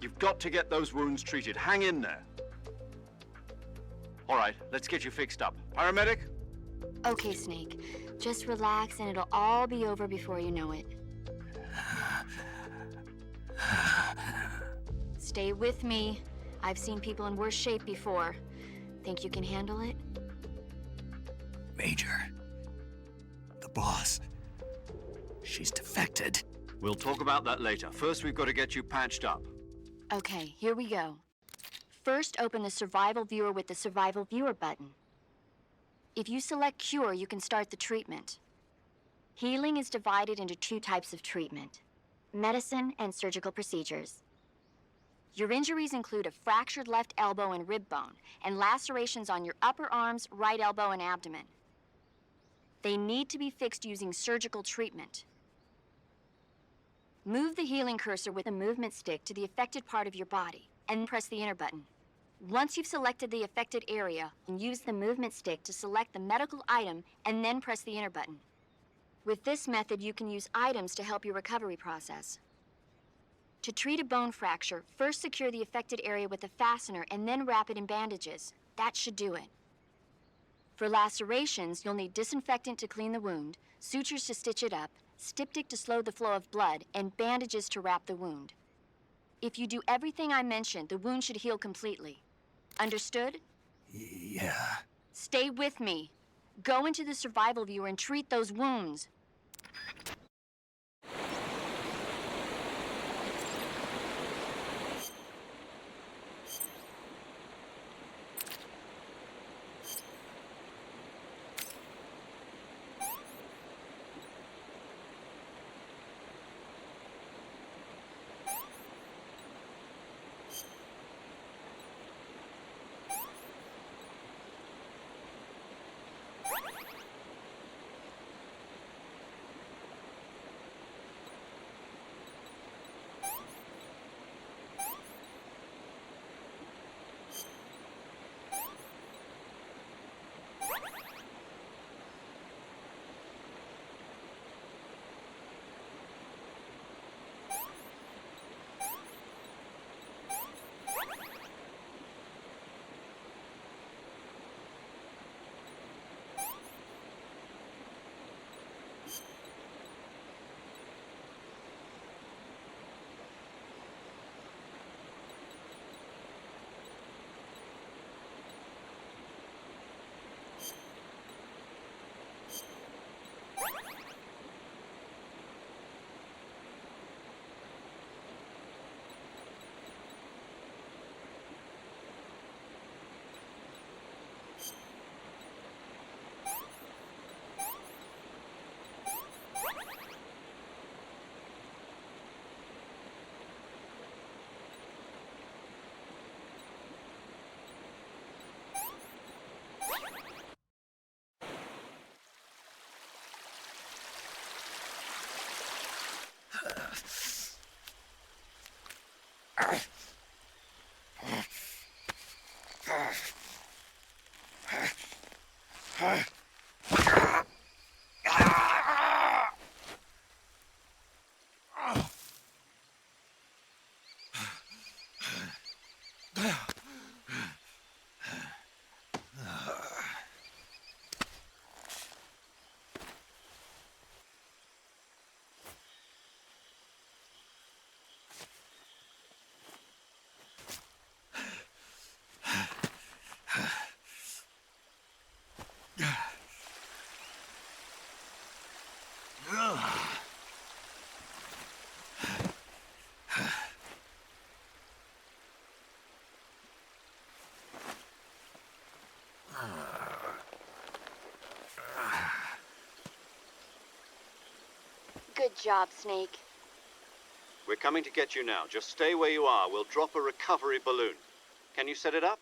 Speaker 2: You've got to get those wounds treated. Hang in there. All right, let's get you fixed up. Paramedic?
Speaker 5: Okay, Snake. Just relax and it'll all be over before you know it. Stay with me. I've seen people in worse shape before. Think you can handle it?
Speaker 1: Major. The boss. She's defected.
Speaker 2: We'll talk about that later. First, we've got to get you patched up.
Speaker 5: Okay, here we go. First, open the Survival Viewer with the Survival Viewer button. If you select Cure, you can start the treatment. Healing is divided into 2 types of treatment: medicine and surgical procedures. Your injuries include a fractured left elbow and rib bone, and lacerations on your upper arms, right elbow, and abdomen. They need to be fixed using surgical treatment. Move the healing cursor with a movement stick to the affected part of your body, and press the enter button. Once you've selected the affected area, use the movement stick to select the medical item, and then press the enter button. With this method, you can use items to help your recovery process. To treat a bone fracture, first secure the affected area with a fastener and then wrap it in bandages. That should do it. For lacerations, you'll need disinfectant to clean the wound, sutures to stitch it up, styptic to slow the flow of blood, and bandages to wrap the wound. If you do everything I mentioned, the wound should heal completely. Understood?
Speaker 1: Yeah.
Speaker 5: Stay with me. Go into the Survival Viewer and treat those wounds. Good job, Snake.
Speaker 2: We're coming to get you now. Just stay where you are. We'll drop a recovery balloon. Can you set it up?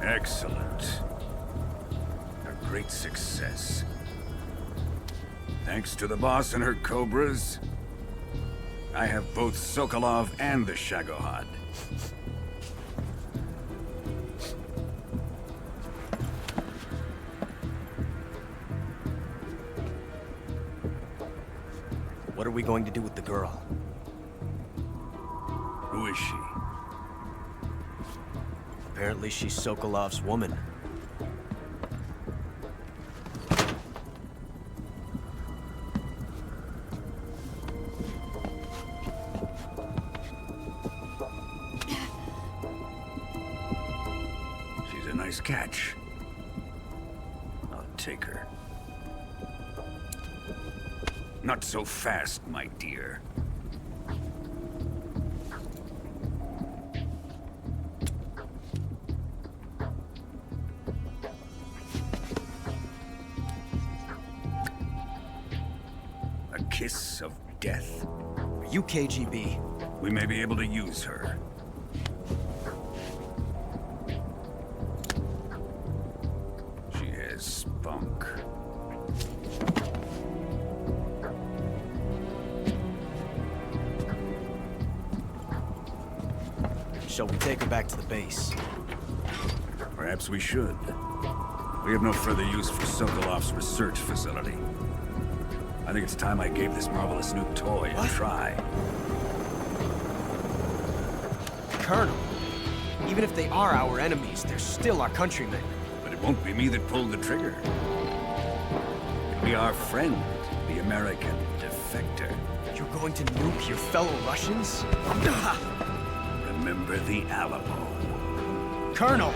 Speaker 11: Excellent. A great success. Thanks to the boss and her cobras, I have both Sokolov and the Shagohod.
Speaker 9: What are we going to do with the girl?
Speaker 11: Who is she?
Speaker 9: Apparently she's Sokolov's woman.
Speaker 11: She's a nice catch. I'll take her. Not so fast, my dear. A kiss of death?
Speaker 9: Are you KGB?
Speaker 11: We may be able to use her. She has spunk.
Speaker 9: Shall we take her back to the base?
Speaker 11: Perhaps we should. We have no further use for Sokolov's research facility. I think it's time I gave this marvelous new toy a try.
Speaker 9: Colonel, even if they are our enemies, they're still our countrymen.
Speaker 11: But it won't be me that pulled the trigger. It'll be our friend, the American defector.
Speaker 9: You're going to nuke your fellow Russians?
Speaker 11: Remember the Alamo.
Speaker 9: Colonel!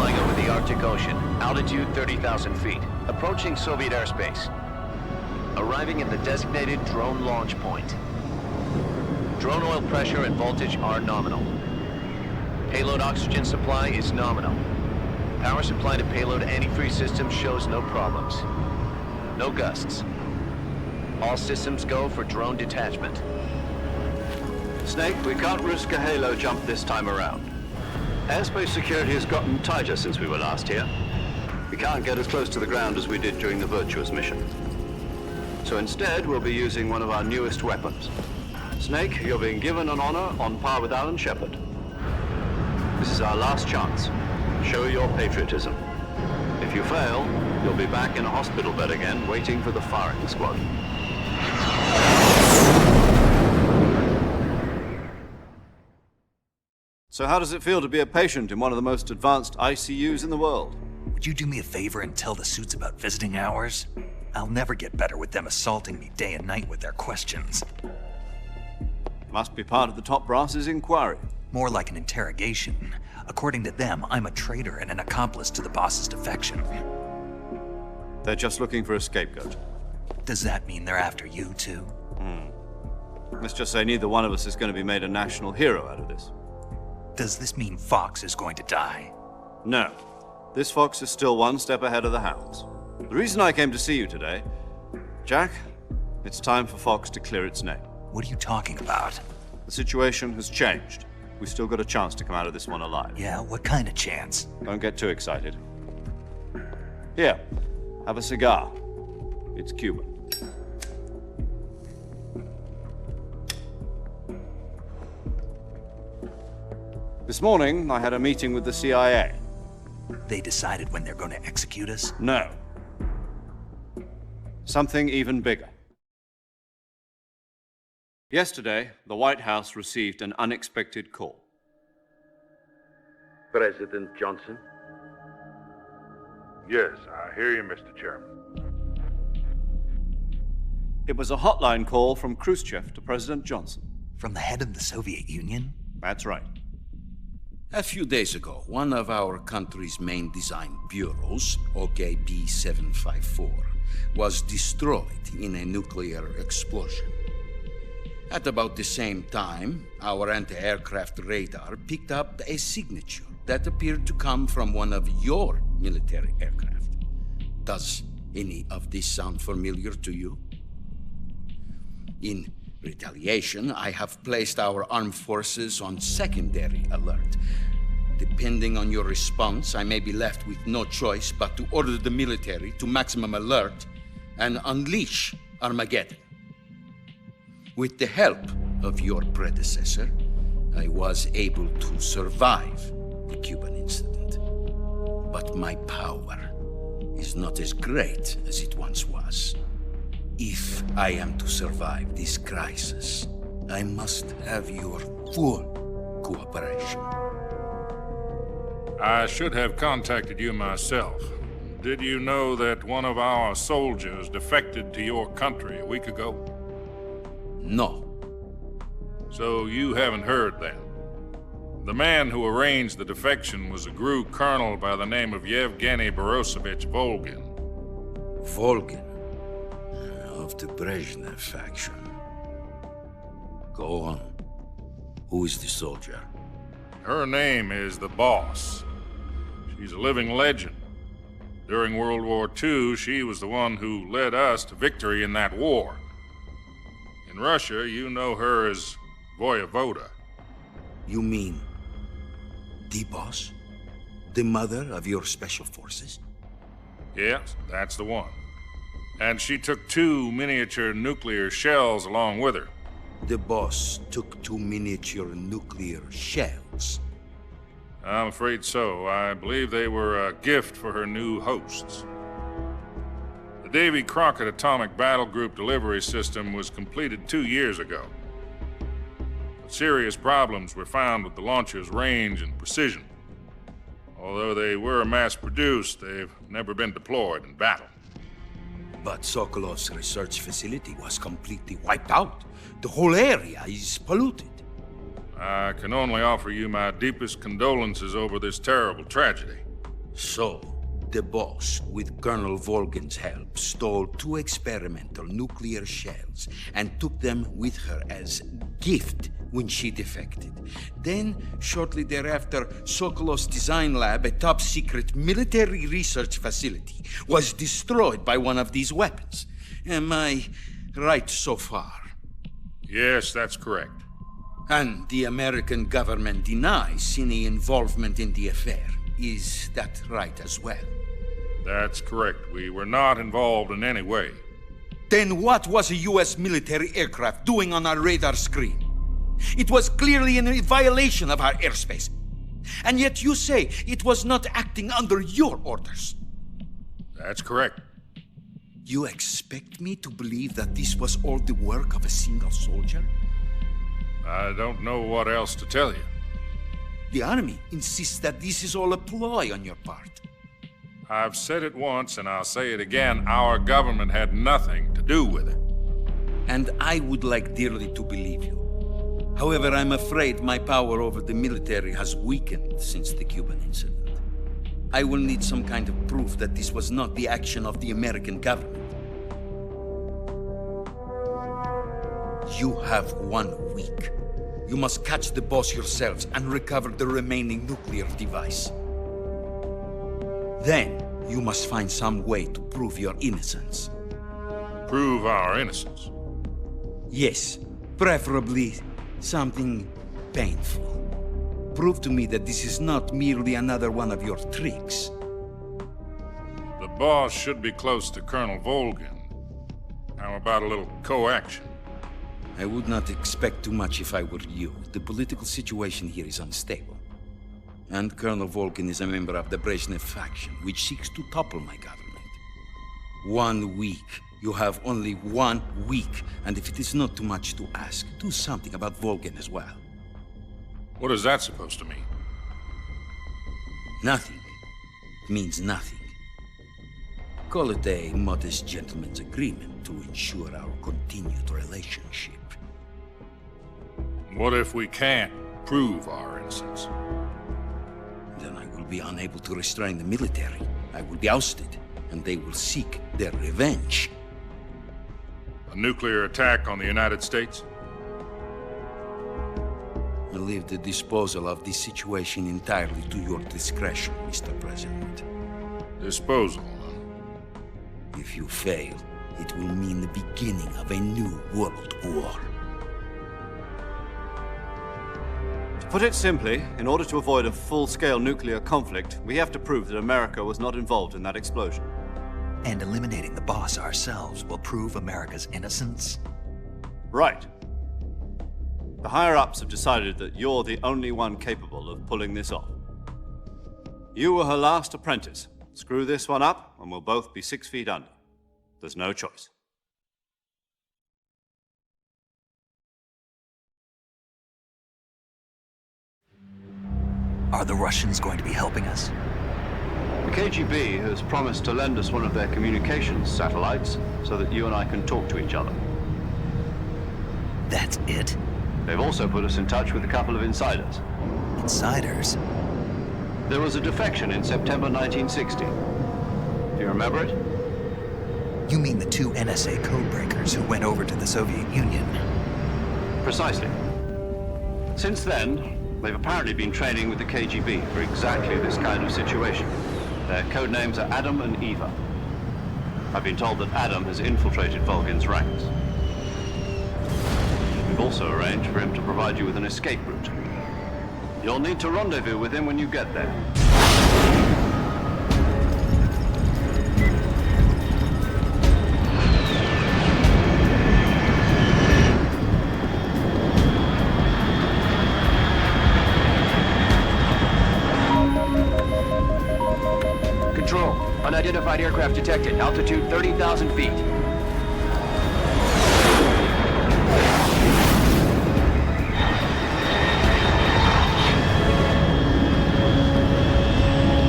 Speaker 4: flying over the Arctic Ocean. Altitude 30,000 feet. Approaching Soviet airspace. Arriving at the designated drone launch point. Drone oil pressure and voltage are nominal. Payload oxygen supply is nominal. Power supply to payload antifreeze system shows no problems. No gusts. All systems go for drone detachment.
Speaker 2: Snake, we can't risk a halo jump this time around. Airspace security has gotten tighter since we were last here. We can't get as close to the ground as we did during the Virtuous mission. So instead, we'll be using one of our newest weapons. Snake, you're being given an honor on par with Alan Shepard. This is our last chance. Show your patriotism. If you fail, you'll be back in a hospital bed again, waiting for the firing squad. So how does it feel to be a patient in one of the most advanced ICUs in the world?
Speaker 1: Would you do me a favor and tell the suits about visiting hours? I'll never get better with them assaulting me day and night with their questions.
Speaker 2: Must be part of the top brass's inquiry.
Speaker 1: More like an interrogation. According to them, I'm a traitor and an accomplice to the boss's defection.
Speaker 2: They're just looking for a scapegoat.
Speaker 1: Does that mean they're after you, too?
Speaker 2: Let's just say neither one of us is going to be made a national hero out of this.
Speaker 1: Does this mean Fox is going to die?
Speaker 2: No. This fox is still one step ahead of the hounds. The reason I came to see you today, Jack, it's time for Fox to clear its name.
Speaker 1: What are you talking about?
Speaker 2: The situation has changed. We've still got a chance to come out of this one alive.
Speaker 1: Yeah, what kind of chance?
Speaker 2: Don't get too excited. Here, have a cigar. It's Cuban. This morning, I had a meeting with the CIA.
Speaker 1: They decided when they're going to execute us?
Speaker 2: No. Something even bigger. Yesterday, the White House received an unexpected call.
Speaker 12: President Johnson?
Speaker 13: Yes, I hear you, Mr. Chairman.
Speaker 2: It was a hotline call from Khrushchev to President Johnson.
Speaker 1: From the head of the Soviet Union?
Speaker 2: That's right.
Speaker 8: A few days ago, one of our country's main design bureaus, OKB 754, was destroyed in a nuclear explosion. At about the same time, our anti-aircraft radar picked up a signature that appeared to come from one of your military aircraft. Does any of this sound familiar to you? In retaliation, I have placed our armed forces on secondary alert. Depending on your response, I may be left with no choice but to order the military to maximum alert and unleash Armageddon. With the help of your predecessor, I was able to survive the Cuban incident. But my power is not as great as it once was. If I am to survive this crisis, I must have your full cooperation.
Speaker 13: I should have contacted you myself. Did you know that one of our soldiers defected to your country a week ago?
Speaker 8: No.
Speaker 13: So you haven't heard then. The man who arranged the defection was a GRU colonel by the name of Yevgeny Borosovich Volgin.
Speaker 8: Volgin? Of the Brezhnev faction. Go on. Who is the soldier?
Speaker 13: Her name is the Boss. She's a living legend. During World War II, she was the one who led us to victory in that war. In Russia, you know her as Voyevoda.
Speaker 8: You mean the Boss? The mother of your special forces?
Speaker 13: Yes, that's the one. And she took 2 miniature nuclear shells along with her.
Speaker 8: The Boss took 2 miniature nuclear shells?
Speaker 13: I'm afraid so. I believe they were a gift for her new hosts. The Davy Crockett Atomic Battle Group delivery system was completed 2 years ago. But serious problems were found with the launcher's range and precision. Although they were mass-produced, they've never been deployed in battle.
Speaker 8: But Sokolov's research facility was completely wiped out. The whole area is polluted.
Speaker 13: I can only offer you my deepest condolences over this terrible tragedy.
Speaker 8: So, the boss, with Colonel Volgin's help, stole 2 experimental nuclear shells and took them with her as gift when she defected. Then, shortly thereafter, Sokolov's design lab, a top-secret military research facility, was destroyed by one of these weapons. Am I right so far?
Speaker 13: Yes, that's correct.
Speaker 8: And the American government denies any involvement in the affair. Is that right as well?
Speaker 13: That's correct. We were not involved in any way.
Speaker 8: Then what was a U.S. military aircraft doing on our radar screen? It was clearly in violation of our airspace. And yet you say it was not acting under your orders.
Speaker 13: That's correct.
Speaker 8: You expect me to believe that this was all the work of a single soldier?
Speaker 13: I don't know what else to tell you.
Speaker 8: The army insists that this is all a ploy on your part.
Speaker 13: I've said it once and I'll say it again. Our government had nothing to do with it.
Speaker 8: And I would like dearly to believe you. However, I'm afraid my power over the military has weakened since the Cuban incident. I will need some kind of proof that this was not the action of the American government. You have 1 week. You must catch the boss yourselves and recover the remaining nuclear device. Then, you must find some way to prove your innocence.
Speaker 13: Prove our innocence?
Speaker 8: Yes, preferably something painful. Prove to me that this is not merely another one of your tricks.
Speaker 13: The boss should be close to Colonel Volgin. How about a little co-action?
Speaker 8: I would not expect too much if I were you. The political situation here is unstable. And Colonel Volgin is a member of the Brezhnev faction, which seeks to topple my government. 1 week. You have only 1 week, and if it is not too much to ask, do something about Volgin as well.
Speaker 13: What is that supposed to mean?
Speaker 8: Nothing. It means nothing. Call it a modest gentleman's agreement to ensure our continued relationship.
Speaker 13: What if we can't prove our innocence?
Speaker 8: Then I will be unable to restrain the military. I will be ousted, and they will seek their revenge.
Speaker 13: A nuclear attack on the United States?
Speaker 8: I leave the disposal of this situation entirely to your discretion, Mr. President.
Speaker 13: Disposal?
Speaker 8: If you fail, it will mean the beginning of a new world war.
Speaker 2: To put it simply, in order to avoid a full-scale nuclear conflict, we have to prove that America was not involved in that explosion.
Speaker 1: And eliminating the boss ourselves will prove America's innocence?
Speaker 2: Right. The higher-ups have decided that you're the only one capable of pulling this off. You were her last apprentice. Screw this one up, and we'll both be 6 feet under. There's no choice.
Speaker 1: Are the Russians going to be helping us?
Speaker 2: The KGB has promised to lend us one of their communications satellites so that you and I can talk to each other.
Speaker 1: That's it?
Speaker 2: They've also put us in touch with a couple of insiders.
Speaker 1: Insiders?
Speaker 2: There was a defection in September 1960. Do you remember it?
Speaker 1: You mean the 2 NSA codebreakers who went over to the Soviet Union?
Speaker 2: Precisely. Since then, they've apparently been training with the KGB for exactly this kind of situation. Their code names are Adam and Eva. I've been told that Adam has infiltrated Volgin's ranks. We've also arranged for him to provide you with an escape route. You'll need to rendezvous with him when you get there.
Speaker 3: Control, unidentified aircraft detected. Altitude 30,000 feet.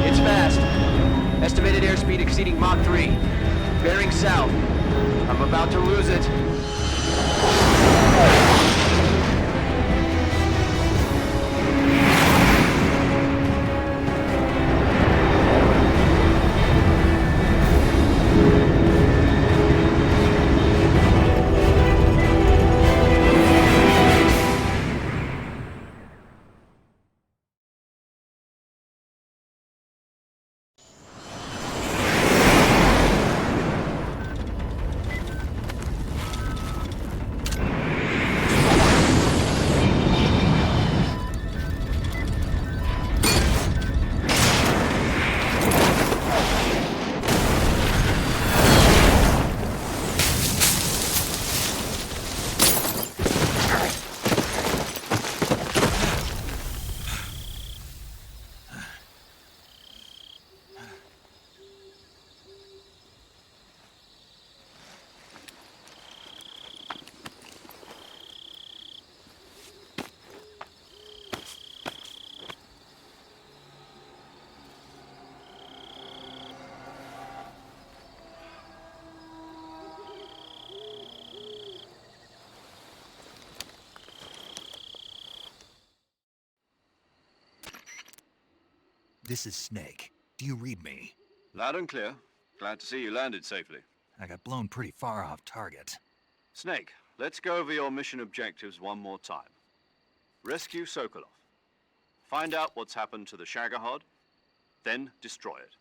Speaker 3: It's fast. Estimated airspeed exceeding Mach 3. Bearing south. I'm about to lose it.
Speaker 1: This is Snake. Do you read me?
Speaker 2: Loud and clear. Glad to see you landed safely.
Speaker 1: I got blown pretty far off target.
Speaker 2: Snake, let's go over your mission objectives one more time. Rescue Sokolov. Find out what's happened to the Shagohod, then destroy it.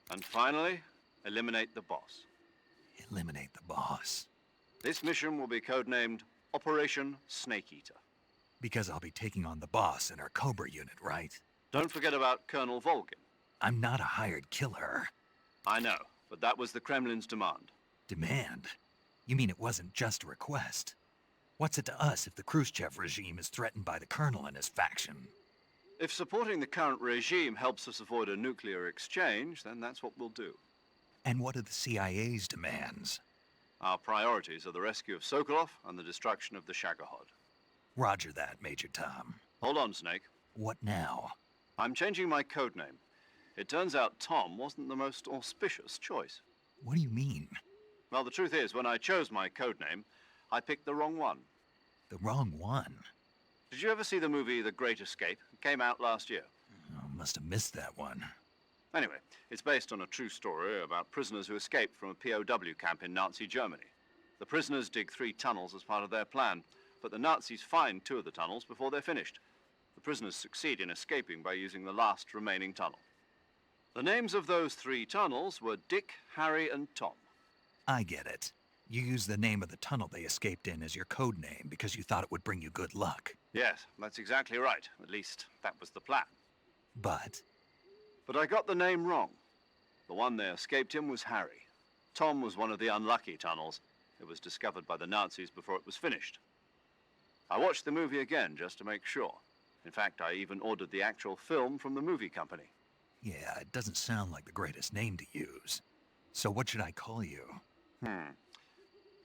Speaker 2: And finally, eliminate the boss.
Speaker 1: Eliminate the boss.
Speaker 2: This mission will be codenamed Operation Snake Eater.
Speaker 1: Because I'll be taking on the boss in our Cobra unit, right?
Speaker 2: Don't forget about Colonel Volgin.
Speaker 1: I'm not a hired killer.
Speaker 2: I know, but that was the Kremlin's demand.
Speaker 1: Demand? You mean it wasn't just a request? What's it to us if the Khrushchev regime is threatened by the Colonel and his faction?
Speaker 2: If supporting the current regime helps us avoid a nuclear exchange, then that's what we'll do.
Speaker 1: And what are the CIA's demands?
Speaker 2: Our priorities are the rescue of Sokolov and the destruction of the Shagohod.
Speaker 1: Roger that, Major Tom.
Speaker 2: Hold on, Snake.
Speaker 1: What now?
Speaker 2: I'm changing my codename. It turns out Tom wasn't the most auspicious choice.
Speaker 1: What do you mean?
Speaker 2: Well, the truth is, when I chose my codename, I picked the wrong one.
Speaker 1: The wrong one?
Speaker 2: Did you ever see the movie The Great Escape? It came out last year.
Speaker 1: Oh, must have missed that one.
Speaker 2: Anyway, it's based on a true story about prisoners who escaped from a POW camp in Nazi Germany. The prisoners dig 3 tunnels as part of their plan, but the Nazis find 2 of the tunnels before they're finished. The prisoners succeed in escaping by using the last remaining tunnel. The names of those 3 tunnels were Dick, Harry, and Tom.
Speaker 1: I get it. You used the name of the tunnel they escaped in as your code name because you thought it would bring you good luck.
Speaker 2: Yes, that's exactly right. At least, that was the plan.
Speaker 1: But
Speaker 2: I got the name wrong. The one they escaped in was Harry. Tom was one of the unlucky tunnels. It was discovered by the Nazis before it was finished. I watched the movie again just to make sure. In fact, I even ordered the actual film from the movie company.
Speaker 1: yeah, it doesn't sound like the greatest name to use. So what should I call you?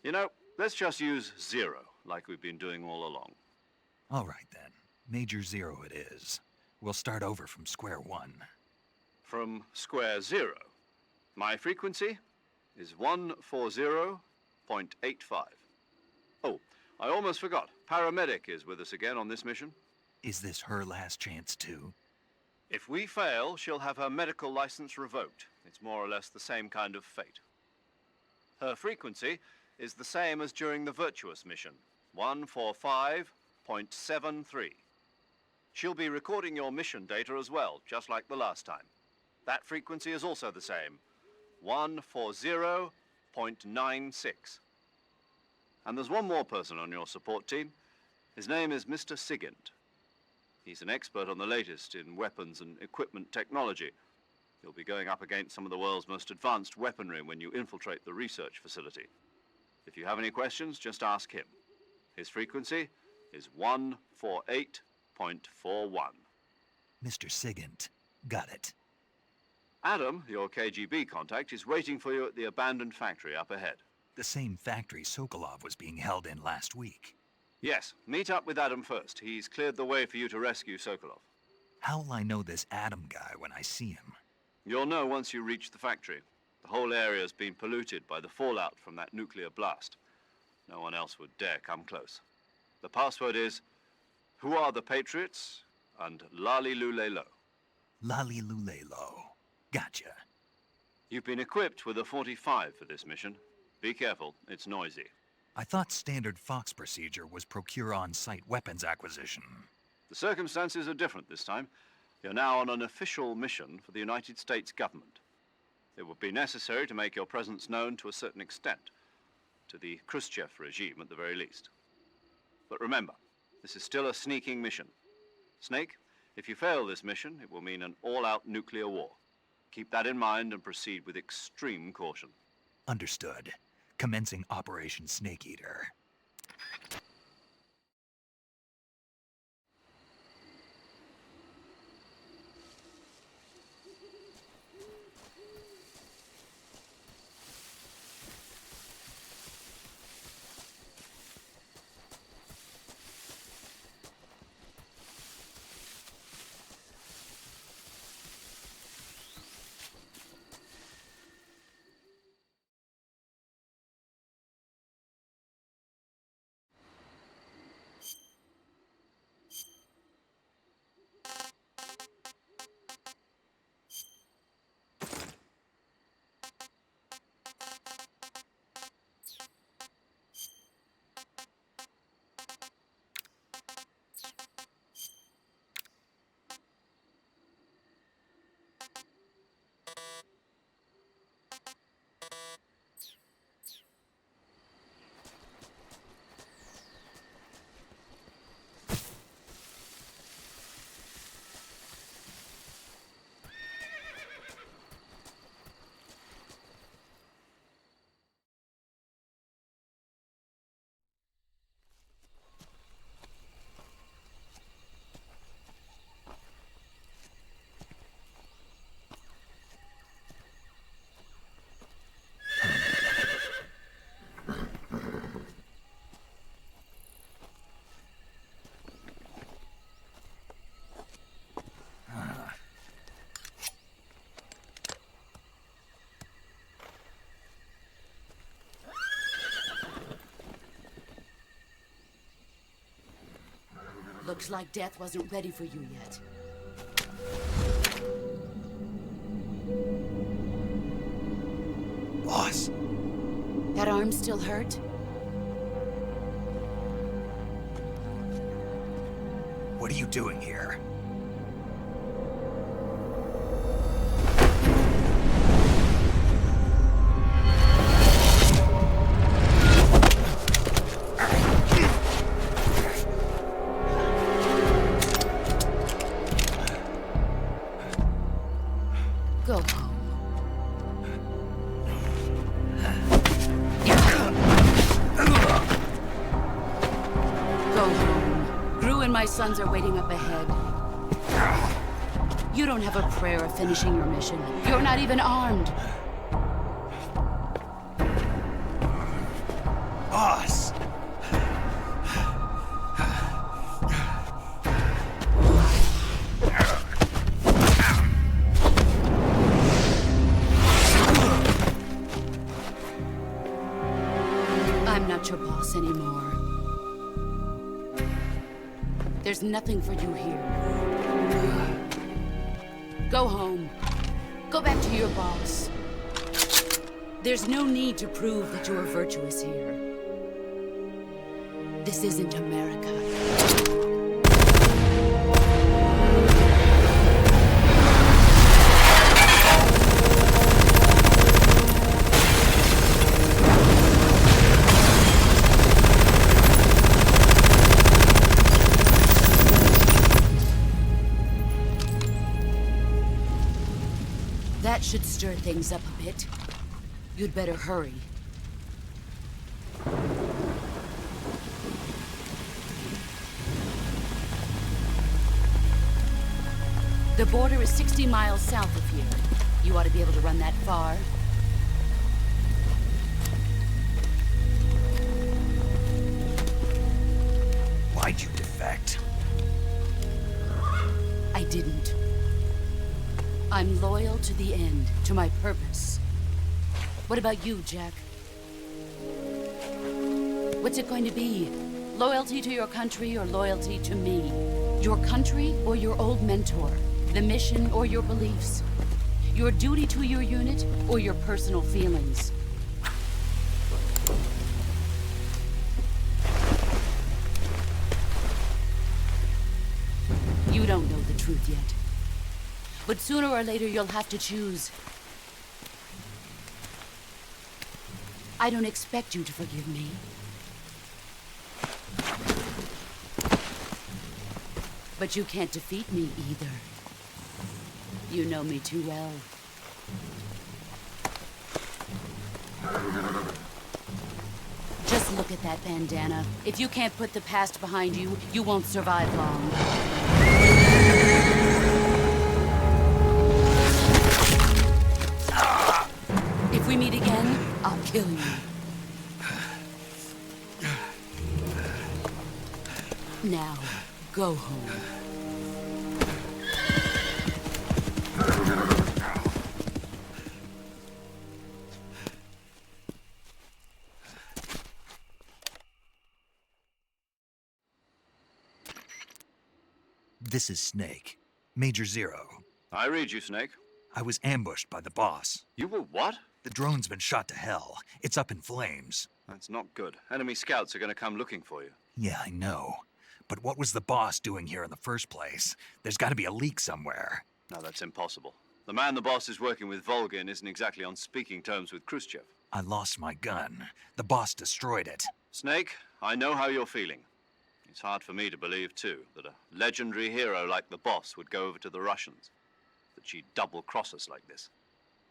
Speaker 2: You know, let's just use Zero, like we've been doing all along.
Speaker 1: All right then. Major Zero it is. We'll start over from square one.
Speaker 2: From square 0. My frequency is 140.85. Oh, I almost forgot. Paramedic is with us again on this mission.
Speaker 1: Is this her last chance too?
Speaker 2: If we fail, she'll have her medical license revoked. It's more or less the same kind of fate. Her frequency is the same as during the Virtuous mission, 145.73. She'll be recording your mission data as well, just like the last time. That frequency is also the same, 140.96. And there's one more person on your support team. His name is Mr. Sigint. He's an expert on the latest in weapons and equipment technology. You'll be going up against some of the world's most advanced weaponry when you infiltrate the research facility. If you have any questions, just ask him. His frequency is 148.41.
Speaker 1: Mr. Sigint. Got it.
Speaker 2: Adam, your KGB contact, is waiting for you at the abandoned factory up ahead.
Speaker 1: The same factory Sokolov was being held in last week.
Speaker 2: Yes, meet up with Adam first. He's cleared the way for you to rescue Sokolov.
Speaker 1: How will I know this Adam guy when I see him?
Speaker 2: You'll know once you reach the factory. The whole area's been polluted by the fallout from that nuclear blast. No one else would dare come close. The password is, "Who are the Patriots?" and Lali Lule Lo.
Speaker 1: Lali Lule Lo. Gotcha.
Speaker 2: You've been equipped with a 45 for this mission. Be careful, it's noisy.
Speaker 1: I thought standard Fox procedure was procure on-site weapons acquisition.
Speaker 2: The circumstances are different this time. You're now on an official mission for the United States government. It would be necessary to make your presence known to a certain extent, to the Khrushchev regime at the very least. But remember, this is still a sneaking mission. Snake, if you fail this mission, it will mean an all-out nuclear war. Keep that in mind and proceed with extreme caution.
Speaker 1: Understood. Commencing Operation Snake Eater.
Speaker 6: Looks like death wasn't ready for you yet.
Speaker 1: Boss.
Speaker 6: That arm still hurt?
Speaker 1: What are you doing here?
Speaker 6: Go home. Go home. Gru and my sons are waiting up ahead. You don't have a prayer of finishing your mission. You're not even armed.
Speaker 1: Boss!
Speaker 6: I'm not your boss anymore. There's nothing for you here. Go home. Go back to your boss. There's no need to prove that you are virtuous here. This isn't America. That should stir things up a bit. You'd better hurry. The border is 60 miles south of here. You ought to be able to run that far.
Speaker 1: Why'd you defect?
Speaker 6: I didn't. I'm loyal to the end, to my purpose. What about you, Jack? What's it going to be? Loyalty to your country or loyalty to me? Your country or your old mentor? The mission or your beliefs? Your duty to your unit or your personal feelings? You don't know the truth yet. But sooner or later, you'll have to choose. I don't expect you to forgive me. But you can't defeat me either. You know me too well. Just look at that bandana. If you can't put the past behind you, you won't survive long. If we meet again, I'll kill you. Now, go home.
Speaker 1: This is Snake. Major Zero.
Speaker 2: I read you, Snake.
Speaker 1: I was ambushed by the boss.
Speaker 2: You were what?
Speaker 1: The drone's been shot to hell. It's up in flames.
Speaker 2: That's not good. Enemy scouts are going to come looking for you.
Speaker 1: Yeah, I know. But what was the boss doing here in the first place? There's got to be a leak somewhere.
Speaker 2: No, that's impossible. The man the boss is working with, Volgin, isn't exactly on speaking terms with Khrushchev.
Speaker 1: I lost my gun. The boss destroyed it.
Speaker 2: Snake, I know how you're feeling. It's hard for me to believe, too, that a legendary hero like the boss would go over to the Russians. That she'd double-cross us like this.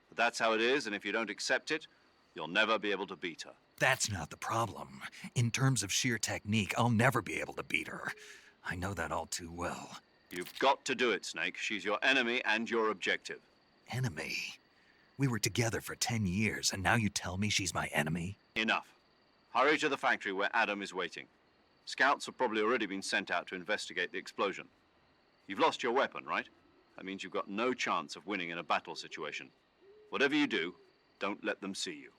Speaker 2: But that's how it is, and if you don't accept it, you'll never be able to beat her.
Speaker 1: That's not the problem. In terms of sheer technique, I'll never be able to beat her. I know that all too well.
Speaker 2: You've got to do it, Snake. She's your enemy and your objective.
Speaker 1: Enemy? We were together for 10 years, and now you tell me she's my enemy?
Speaker 2: Enough. Hurry to the factory where Adam is waiting. Scouts have probably already been sent out to investigate the explosion. You've lost your weapon, right? That means you've got no chance of winning in a battle situation. Whatever you do, don't let them see you.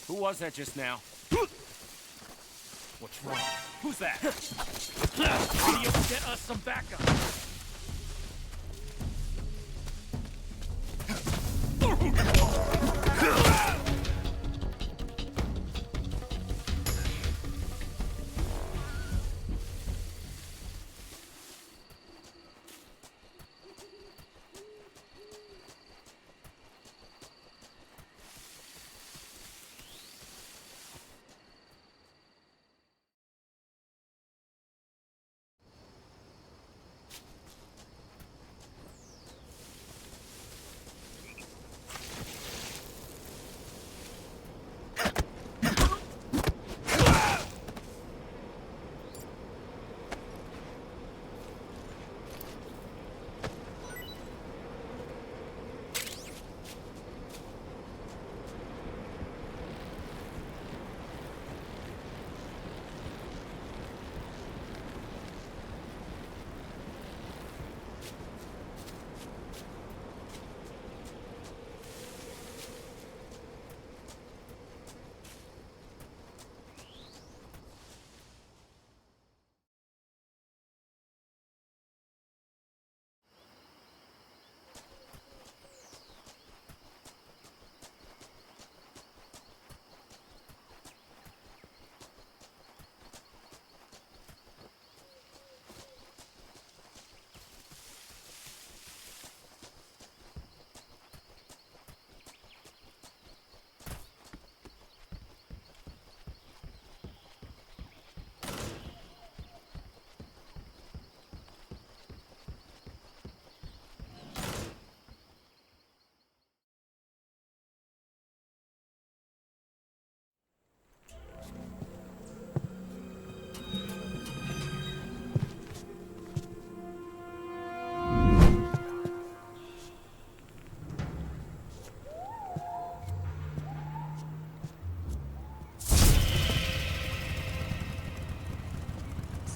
Speaker 7: Who was that just now? What's wrong? Who's that? Idiots, get us some backup!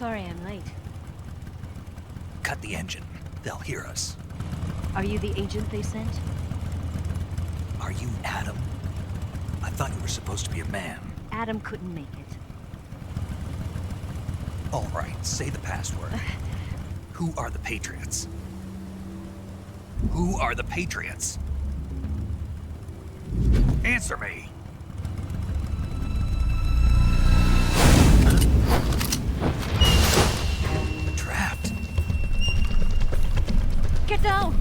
Speaker 12: Sorry I'm late.
Speaker 1: Cut the engine. They'll hear us.
Speaker 12: Are you the agent they sent?
Speaker 1: Are you Adam? I thought you were supposed to be a man.
Speaker 12: Adam couldn't make it.
Speaker 1: All right, say the password. Who are the Patriots? Who are the Patriots? Answer me! We're trapped.
Speaker 12: Get down!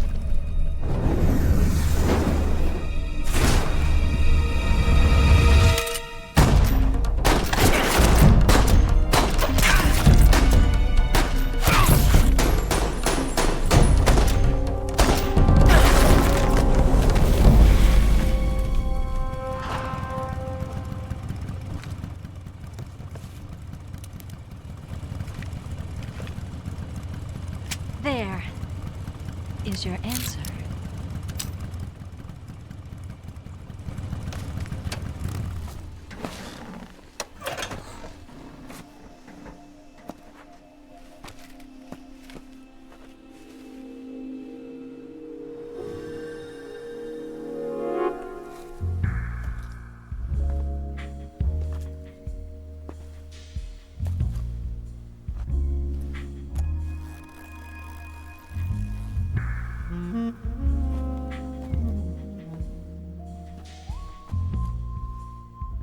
Speaker 12: There is your answer.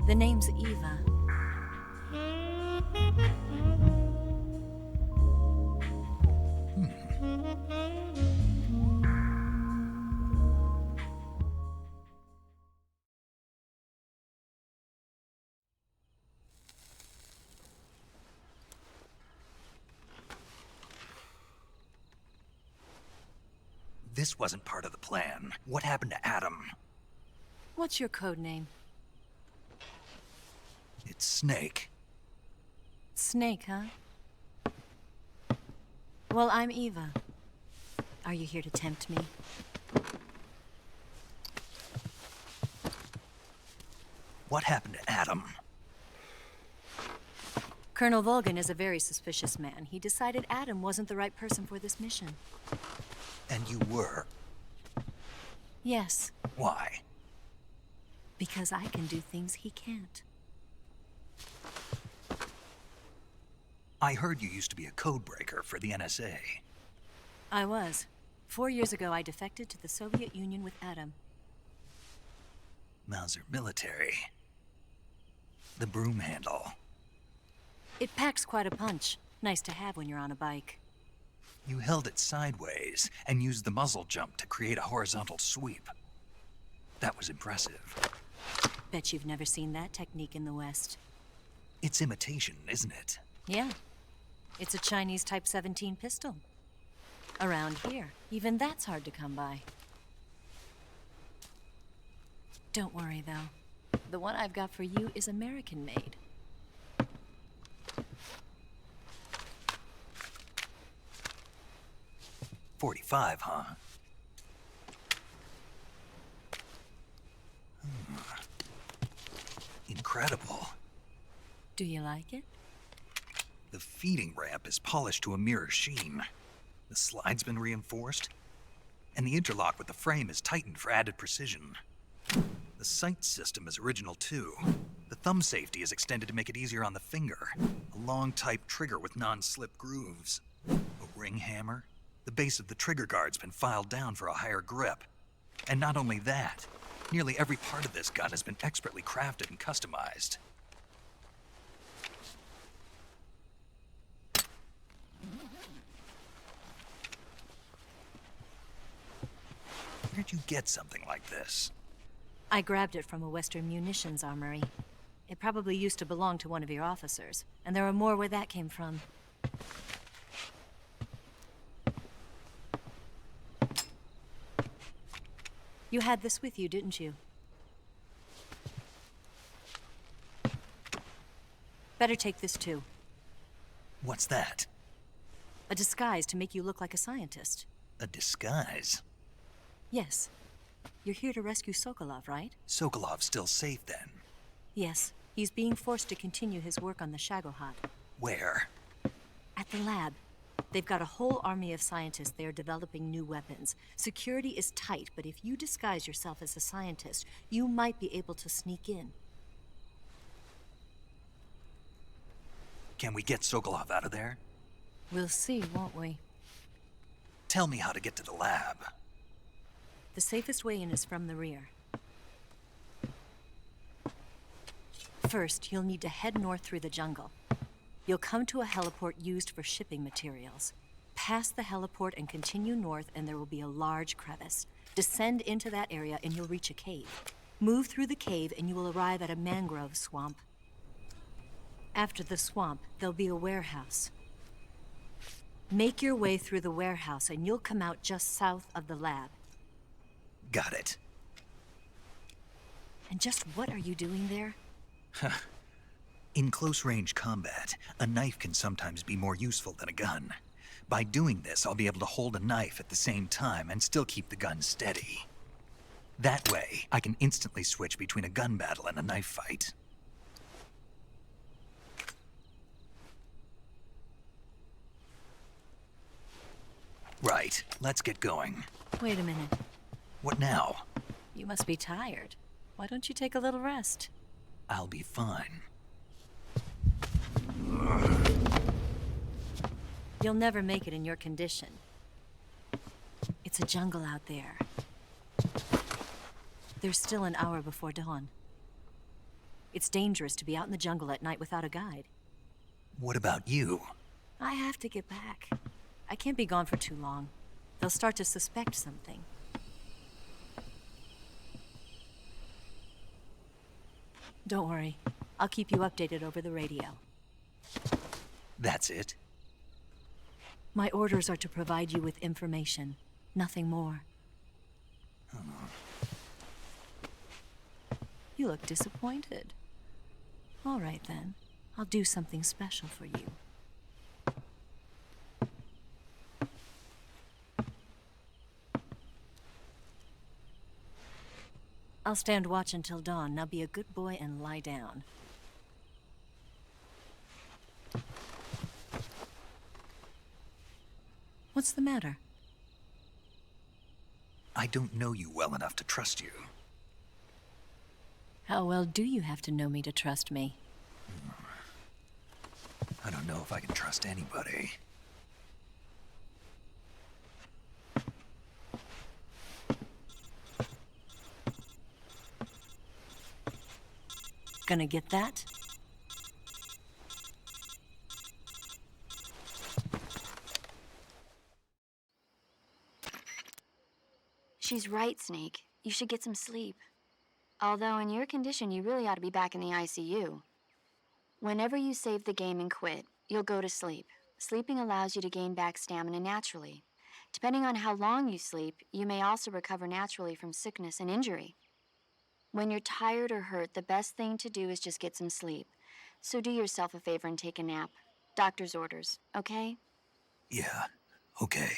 Speaker 12: The name's Eva.
Speaker 1: This wasn't part of the plan. What happened to Adam?
Speaker 12: What's your code name?
Speaker 1: It's Snake.
Speaker 12: Snake, huh? Well, I'm Eva. Are you here to tempt me?
Speaker 1: What happened to Adam?
Speaker 12: Colonel Volgan is a very suspicious man. He decided Adam wasn't the right person for this mission.
Speaker 1: And you were.
Speaker 12: Yes.
Speaker 1: Why?
Speaker 12: Because I can do things he can't.
Speaker 1: I heard you used to be a codebreaker for the NSA.
Speaker 12: I was. 4 years ago, I defected to the Soviet Union with Adam.
Speaker 1: Mauser military. The broom handle.
Speaker 12: It packs quite a punch. Nice to have when you're on a bike.
Speaker 1: You held it sideways and used the muzzle jump to create a horizontal sweep. That was impressive.
Speaker 12: Bet you've never seen that technique in the West.
Speaker 1: It's imitation, isn't it?
Speaker 12: Yeah. It's a Chinese Type 17 pistol. Around here, even that's hard to come by. Don't worry, though. The one I've got for you is American-made.
Speaker 1: .45, huh? Incredible.
Speaker 12: Do you like it?
Speaker 1: The feeding ramp is polished to a mirror sheen. The slide's been reinforced, and the interlock with the frame is tightened for added precision. The sight system is original too. The thumb safety is extended to make it easier on the finger. A long type trigger with non-slip grooves. A ring hammer. The base of the trigger guard's been filed down for a higher grip. And not only that, nearly every part of this gun has been expertly crafted and customized. Where'd you get something like this?
Speaker 12: I grabbed it from a Western munitions armory. It probably used to belong to one of your officers, and there are more where that came from. You had this with you, didn't you? Better take this too.
Speaker 1: What's that?
Speaker 12: A disguise to make you look like a scientist.
Speaker 1: A disguise?
Speaker 12: Yes. You're here to rescue Sokolov, right?
Speaker 1: Sokolov's still safe then?
Speaker 12: Yes. He's being forced to continue his work on the Shagohod.
Speaker 1: Where?
Speaker 12: At the lab. They've got a whole army of scientists there developing new weapons. Security is tight, but if you disguise yourself as a scientist, you might be able to sneak in.
Speaker 1: Can we get Sokolov out of there?
Speaker 12: We'll see, won't we?
Speaker 1: Tell me how to get to the lab.
Speaker 12: The safest way in is from the rear. First, you'll need to head north through the jungle. You'll come to a heliport used for shipping materials. Pass the heliport and continue north, and there will be a large crevice. Descend into that area and you'll reach a cave. Move through the cave and you will arrive at a mangrove swamp. After the swamp, there'll be a warehouse. Make your way through the warehouse and you'll come out just south of the lab.
Speaker 1: Got it.
Speaker 12: And just what are you doing there?
Speaker 1: In close-range combat, a knife can sometimes be more useful than a gun. By doing this, I'll be able to hold a knife at the same time and still keep the gun steady. That way, I can instantly switch between a gun battle and a knife fight. Right, let's get going.
Speaker 12: Wait a minute.
Speaker 1: What now?
Speaker 12: You must be tired. Why don't you take a little rest?
Speaker 1: I'll be fine.
Speaker 12: You'll never make it in your condition. It's a jungle out there. There's still an hour before dawn. It's dangerous to be out in the jungle at night without a guide.
Speaker 1: What about you?
Speaker 12: I have to get back. I can't be gone for too long. They'll start to suspect something. Don't worry. I'll keep you updated over the radio.
Speaker 1: That's it?
Speaker 12: My orders are to provide you with information. Nothing more. You look disappointed. All right, then. I'll do something special for you. I'll stand watch until dawn. Now be a good boy and lie down. What's the matter?
Speaker 1: I don't know you well enough to trust you.
Speaker 12: How well do you have to know me to trust me?
Speaker 1: I don't know if I can trust anybody.
Speaker 12: Gonna get that?
Speaker 5: She's right, Snake. You should get some sleep. Although in your condition, you really ought to be back in the ICU. Whenever you save the game and quit, you'll go to sleep. Sleeping allows you to gain back stamina naturally. Depending on how long you sleep, you may also recover naturally from sickness and injury. When you're tired or hurt, the best thing to do is just get some sleep. So do yourself a favor and take a nap. Doctor's orders, okay?
Speaker 1: Yeah, okay.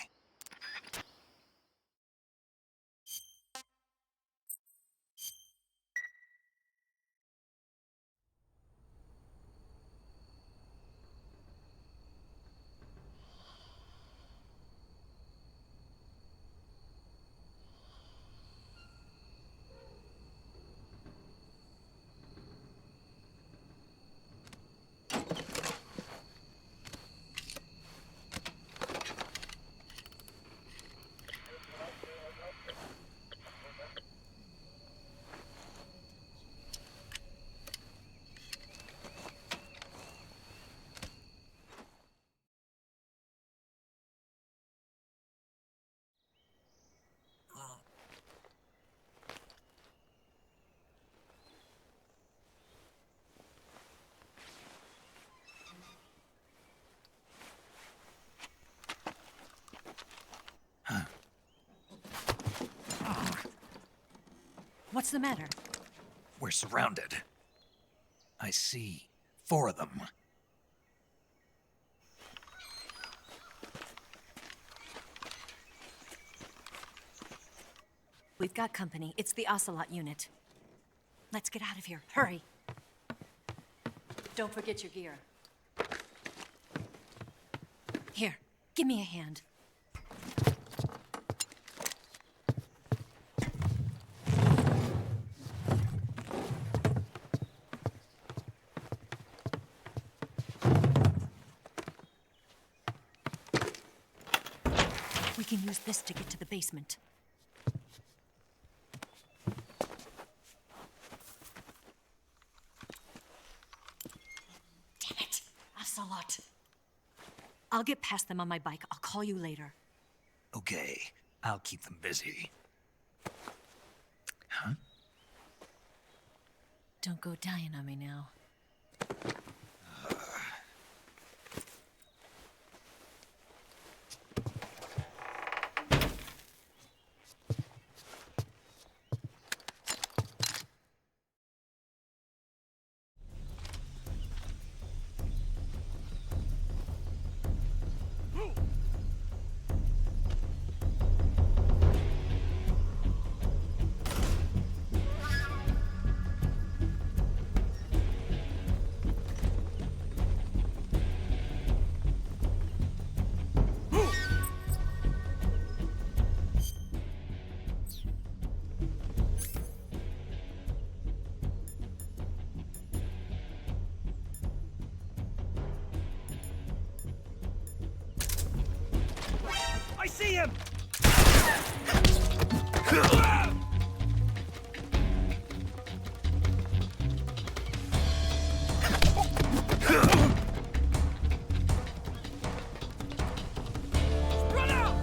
Speaker 12: What's the matter?
Speaker 1: We're surrounded. I see 4 of them.
Speaker 12: We've got company. It's the Ocelot unit. Let's get out of here. Hurry. Don't forget your gear. Here, give me a hand. We can use this to get to the basement. Damn it! Ocelot. I'll get past them on my bike. I'll call you later.
Speaker 1: Okay, I'll keep them busy. Huh?
Speaker 12: Don't go dying on me now.
Speaker 7: I see him! Run out!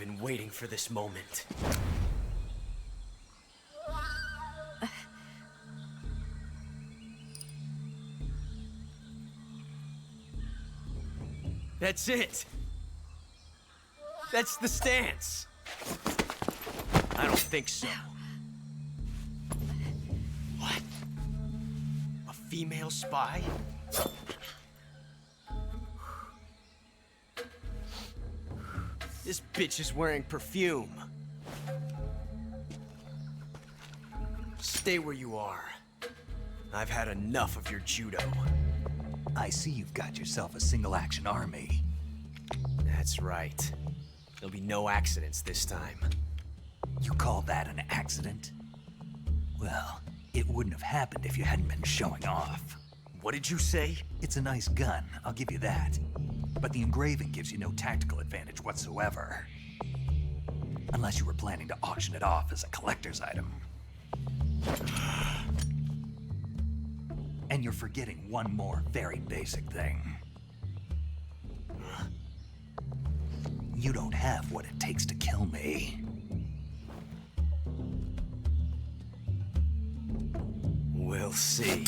Speaker 9: been waiting for this moment. That's it! That's the stance! I don't think so. What? A female spy? This bitch is wearing perfume. Stay where you are. I've had enough of your judo.
Speaker 1: I see you've got yourself a single-action army.
Speaker 9: That's right. There'll be no accidents this time.
Speaker 1: You call that an accident? Well, it wouldn't have happened if you hadn't been showing off.
Speaker 9: What did you say?
Speaker 1: It's a nice gun, I'll give you that. But the engraving gives you no tactical advantage whatsoever. Unless you were planning to auction it off as a collector's item. And you're forgetting one more very basic thing. You don't have what it takes to kill me.
Speaker 9: We'll see.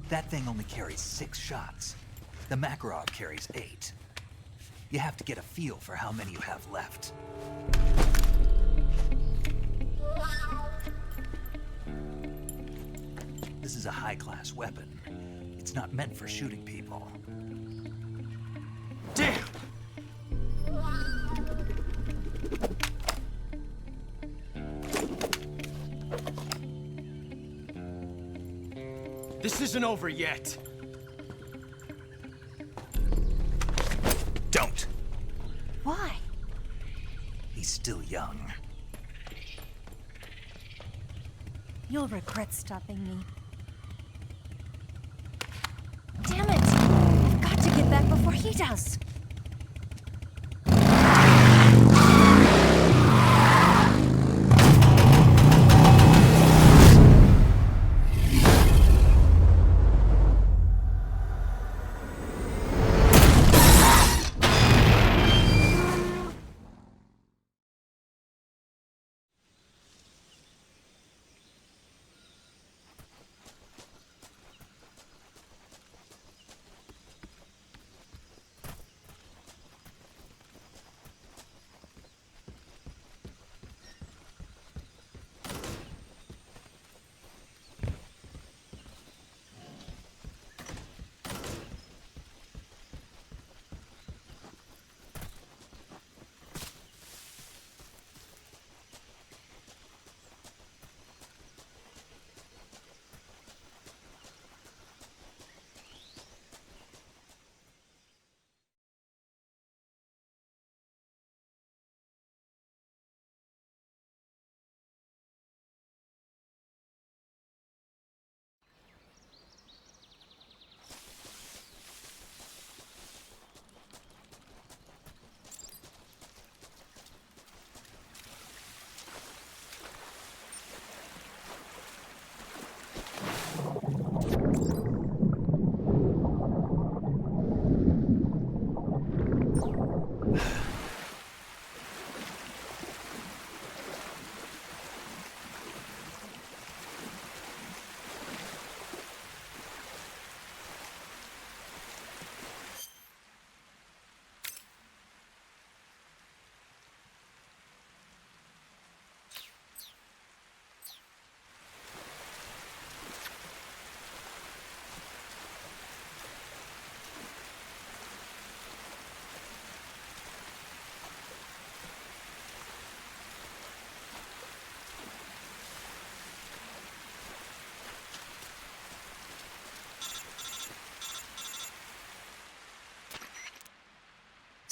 Speaker 1: That thing only carries 6 shots. The Makarov carries 8. You have to get a feel for how many you have left. This is a high-class weapon. It's not meant for shooting people.
Speaker 9: Damn! This isn't over yet.
Speaker 1: Don't.
Speaker 12: Why?
Speaker 1: He's still young.
Speaker 12: You'll regret stopping me. Damn it! I've got to get back before he does.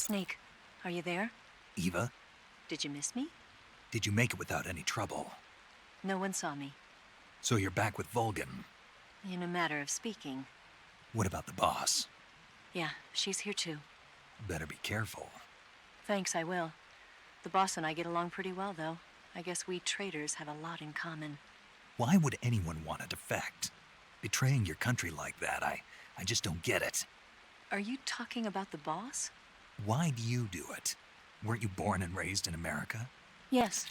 Speaker 12: Snake, are you there?
Speaker 1: Eva,
Speaker 12: Did you miss me?
Speaker 1: did you make it without any trouble?
Speaker 12: No one saw me.
Speaker 1: So you're back with Vulcan.
Speaker 12: In a matter of speaking.
Speaker 1: What about the boss?
Speaker 12: Yeah, she's here too.
Speaker 1: Better be careful.
Speaker 12: Thanks, I will. The boss and I get along pretty well, though. I guess we traitors have a lot in common.
Speaker 1: Why would anyone want to defect? Betraying your country like that, I just don't get it.
Speaker 12: Are you talking about the boss?
Speaker 1: Why do you do it? Weren't you born and raised in America?
Speaker 12: Yes,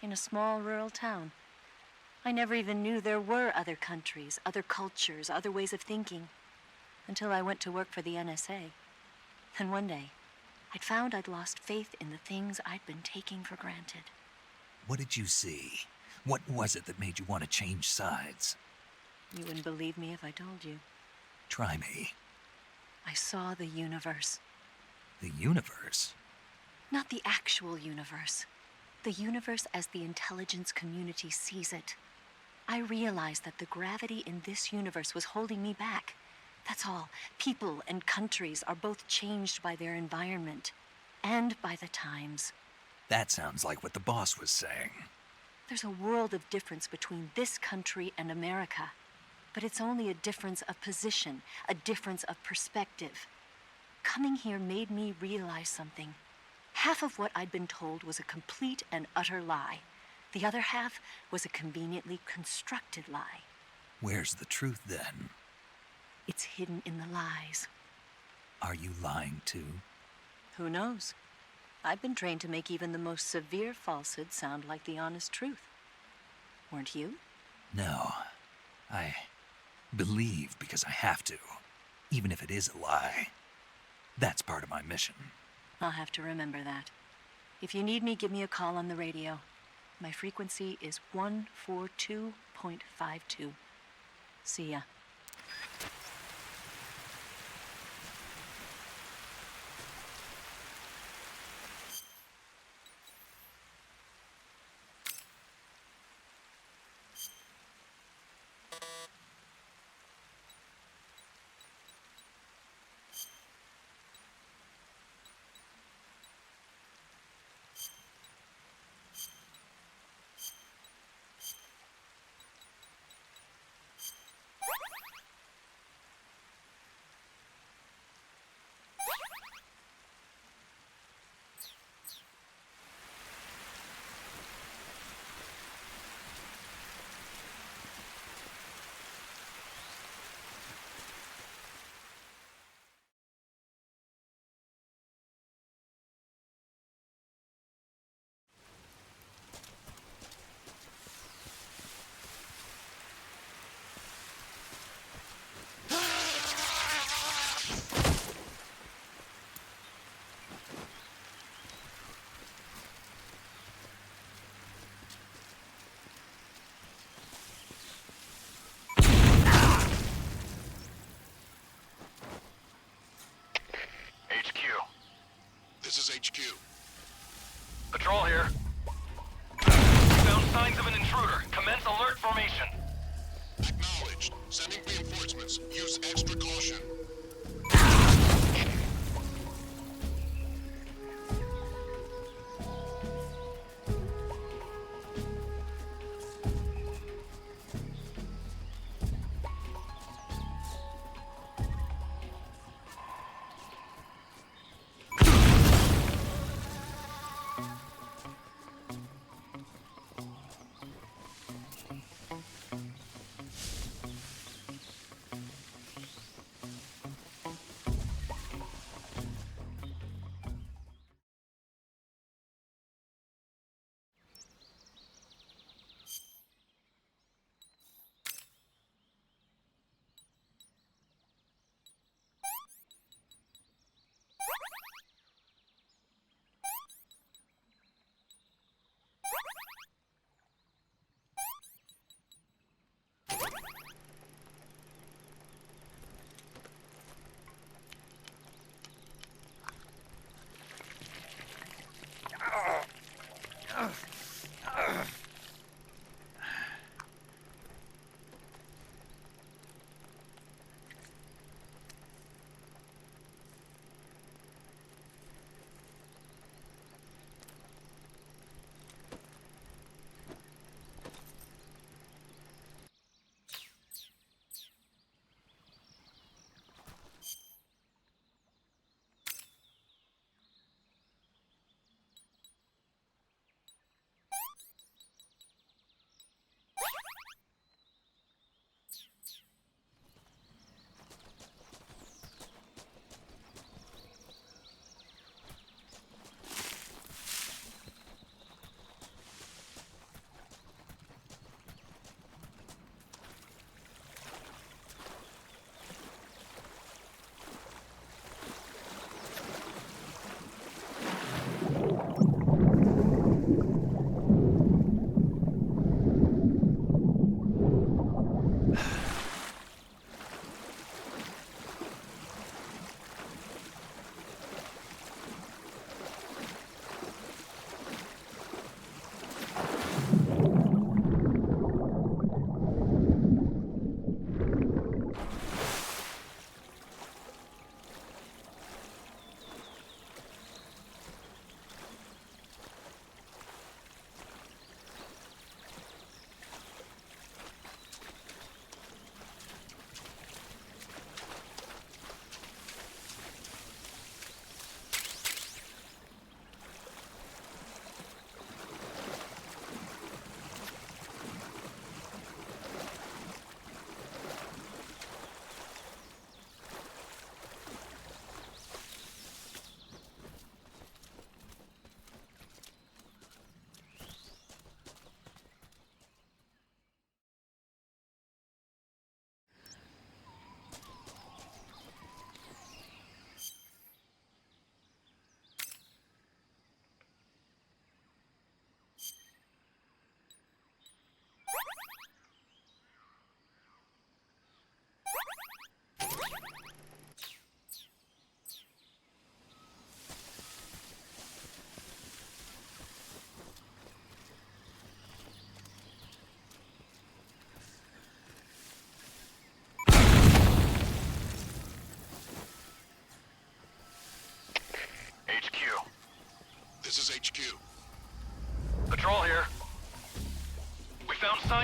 Speaker 12: in a small rural town. I never even knew there were other countries, other cultures, other ways of thinking. Until I went to work for the NSA. Then one day, I'd found I'd lost faith in the things I'd been taking for granted.
Speaker 1: What did you see? What was it that made you want to change sides?
Speaker 12: You wouldn't believe me if I told you.
Speaker 1: Try me.
Speaker 12: I saw the universe.
Speaker 1: The universe?
Speaker 12: Not the actual universe. The universe as the intelligence community sees it. I realized that the gravity in this universe was holding me back. That's all. People and countries are both changed by their environment and by the times.
Speaker 1: That sounds like what the boss was saying.
Speaker 12: There's a world of difference between this country and America. But it's only a difference of position, a difference of perspective. Coming here made me realize something. Half of what I'd been told was a complete and utter lie. The other half was a conveniently constructed lie.
Speaker 1: Where's the truth then?
Speaker 12: It's hidden in the lies.
Speaker 1: Are you lying too?
Speaker 12: Who knows? I've been trained to make even the most severe falsehood sound like the honest truth. Weren't you?
Speaker 1: No. I believe because I have to, even if it is a lie. That's part of my mission.
Speaker 12: I'll have to remember that. If you need me, give me a call on the radio. My frequency is 142.52. See ya.
Speaker 14: This is HQ.
Speaker 15: Patrol here. Found signs of an intruder. Commence alert formation.
Speaker 14: Acknowledged. Sending reinforcements. Use extra caution.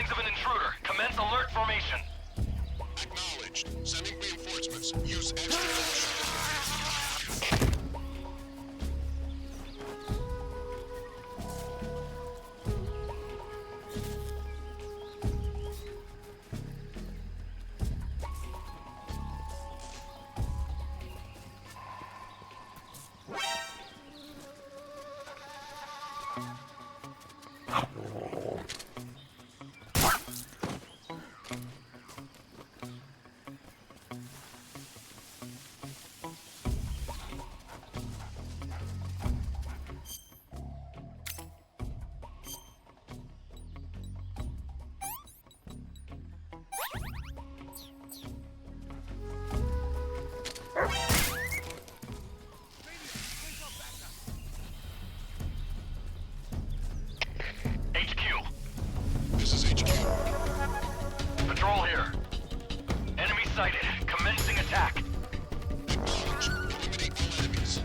Speaker 15: signs of an intruder. Commence alert formation.
Speaker 14: Acknowledged. Sending reinforcements. Use extra caution.
Speaker 15: HQ.
Speaker 14: This is HQ.
Speaker 15: Patrol here. Enemy sighted. Commencing attack.
Speaker 14: Acknowledged. Eliminate all enemies.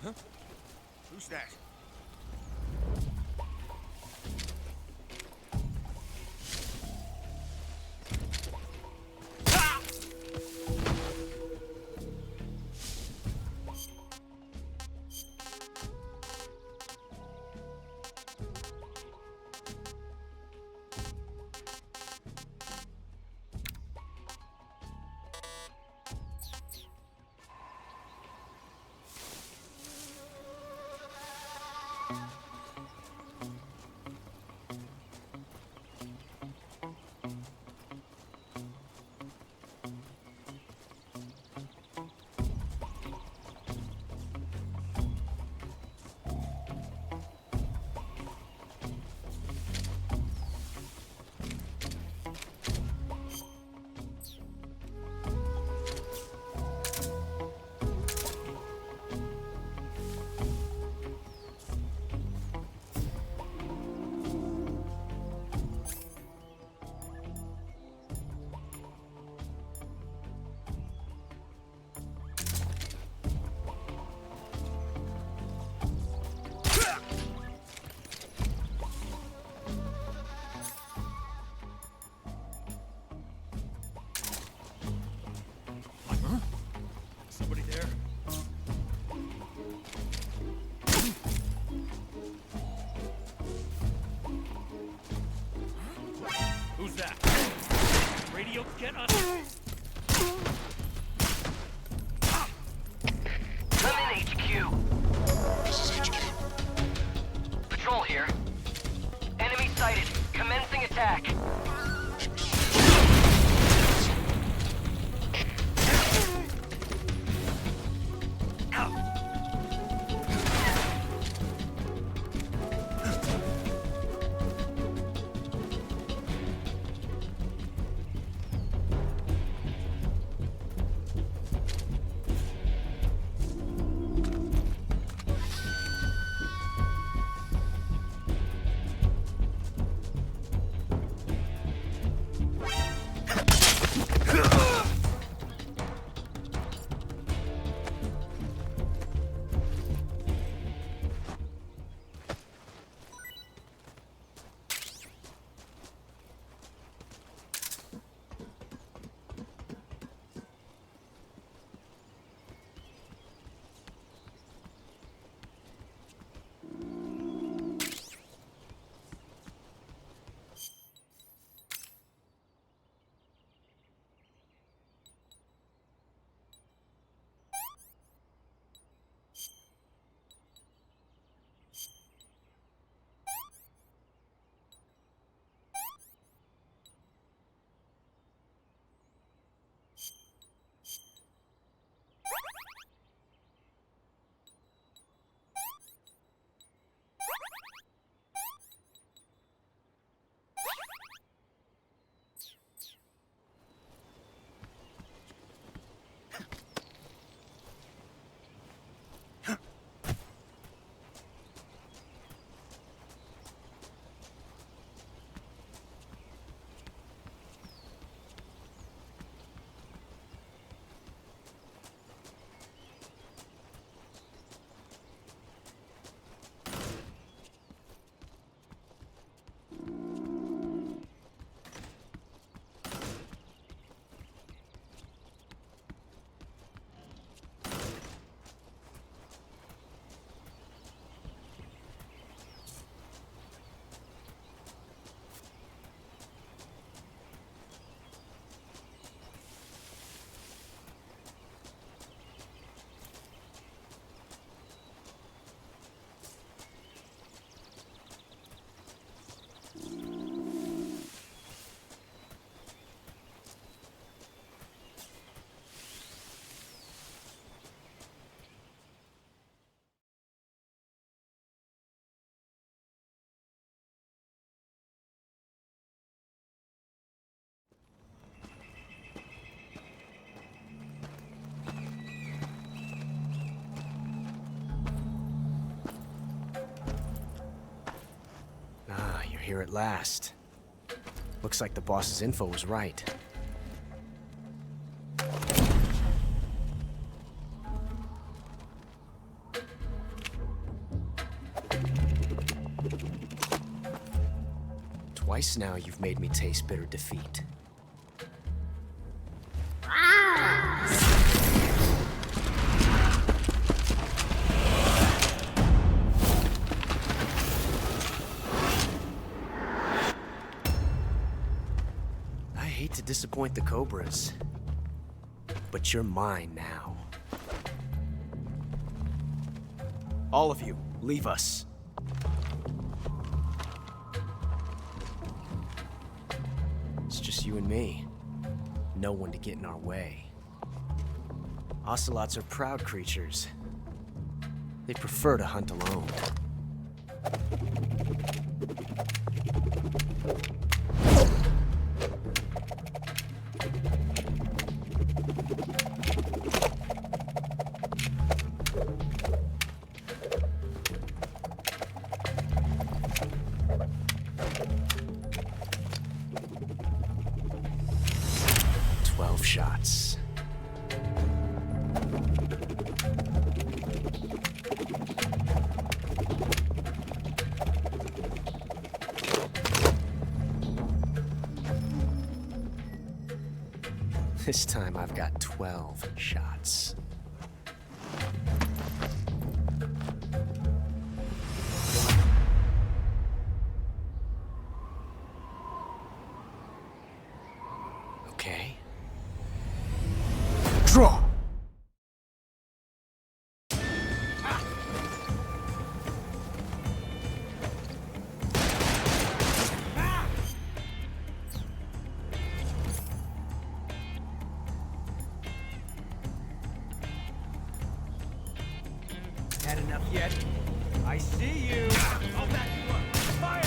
Speaker 9: Huh? Who's that? here at last. Looks like the boss's info was right. Twice now you've made me taste bitter defeat. I hate to disappoint the Cobras, but you're mine now. All of you, leave us. It's just you and me. No one to get in our way. Ocelots are proud creatures. They prefer to hunt alone. Shots. This time I've got 12 shots. Okay. Draw! Had enough yet? I see you! I'll back you up! Fire!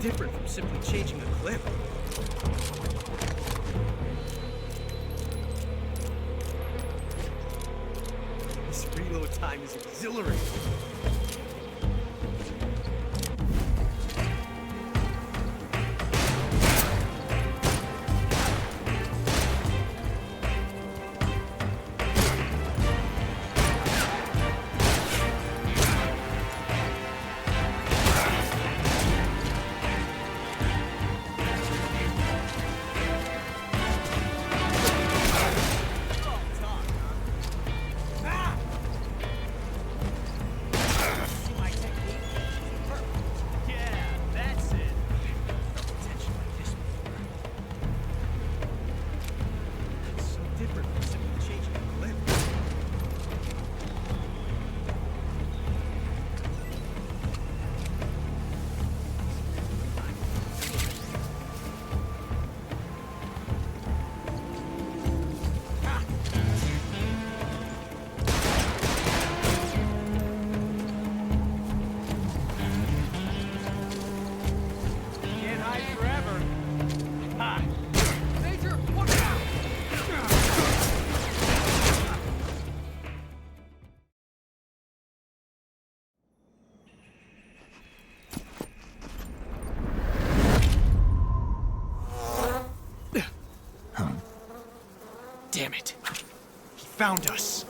Speaker 9: Different from simply changing a clip. This reload time is exhilarating. Damn it. He found us.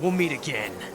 Speaker 9: We'll meet again.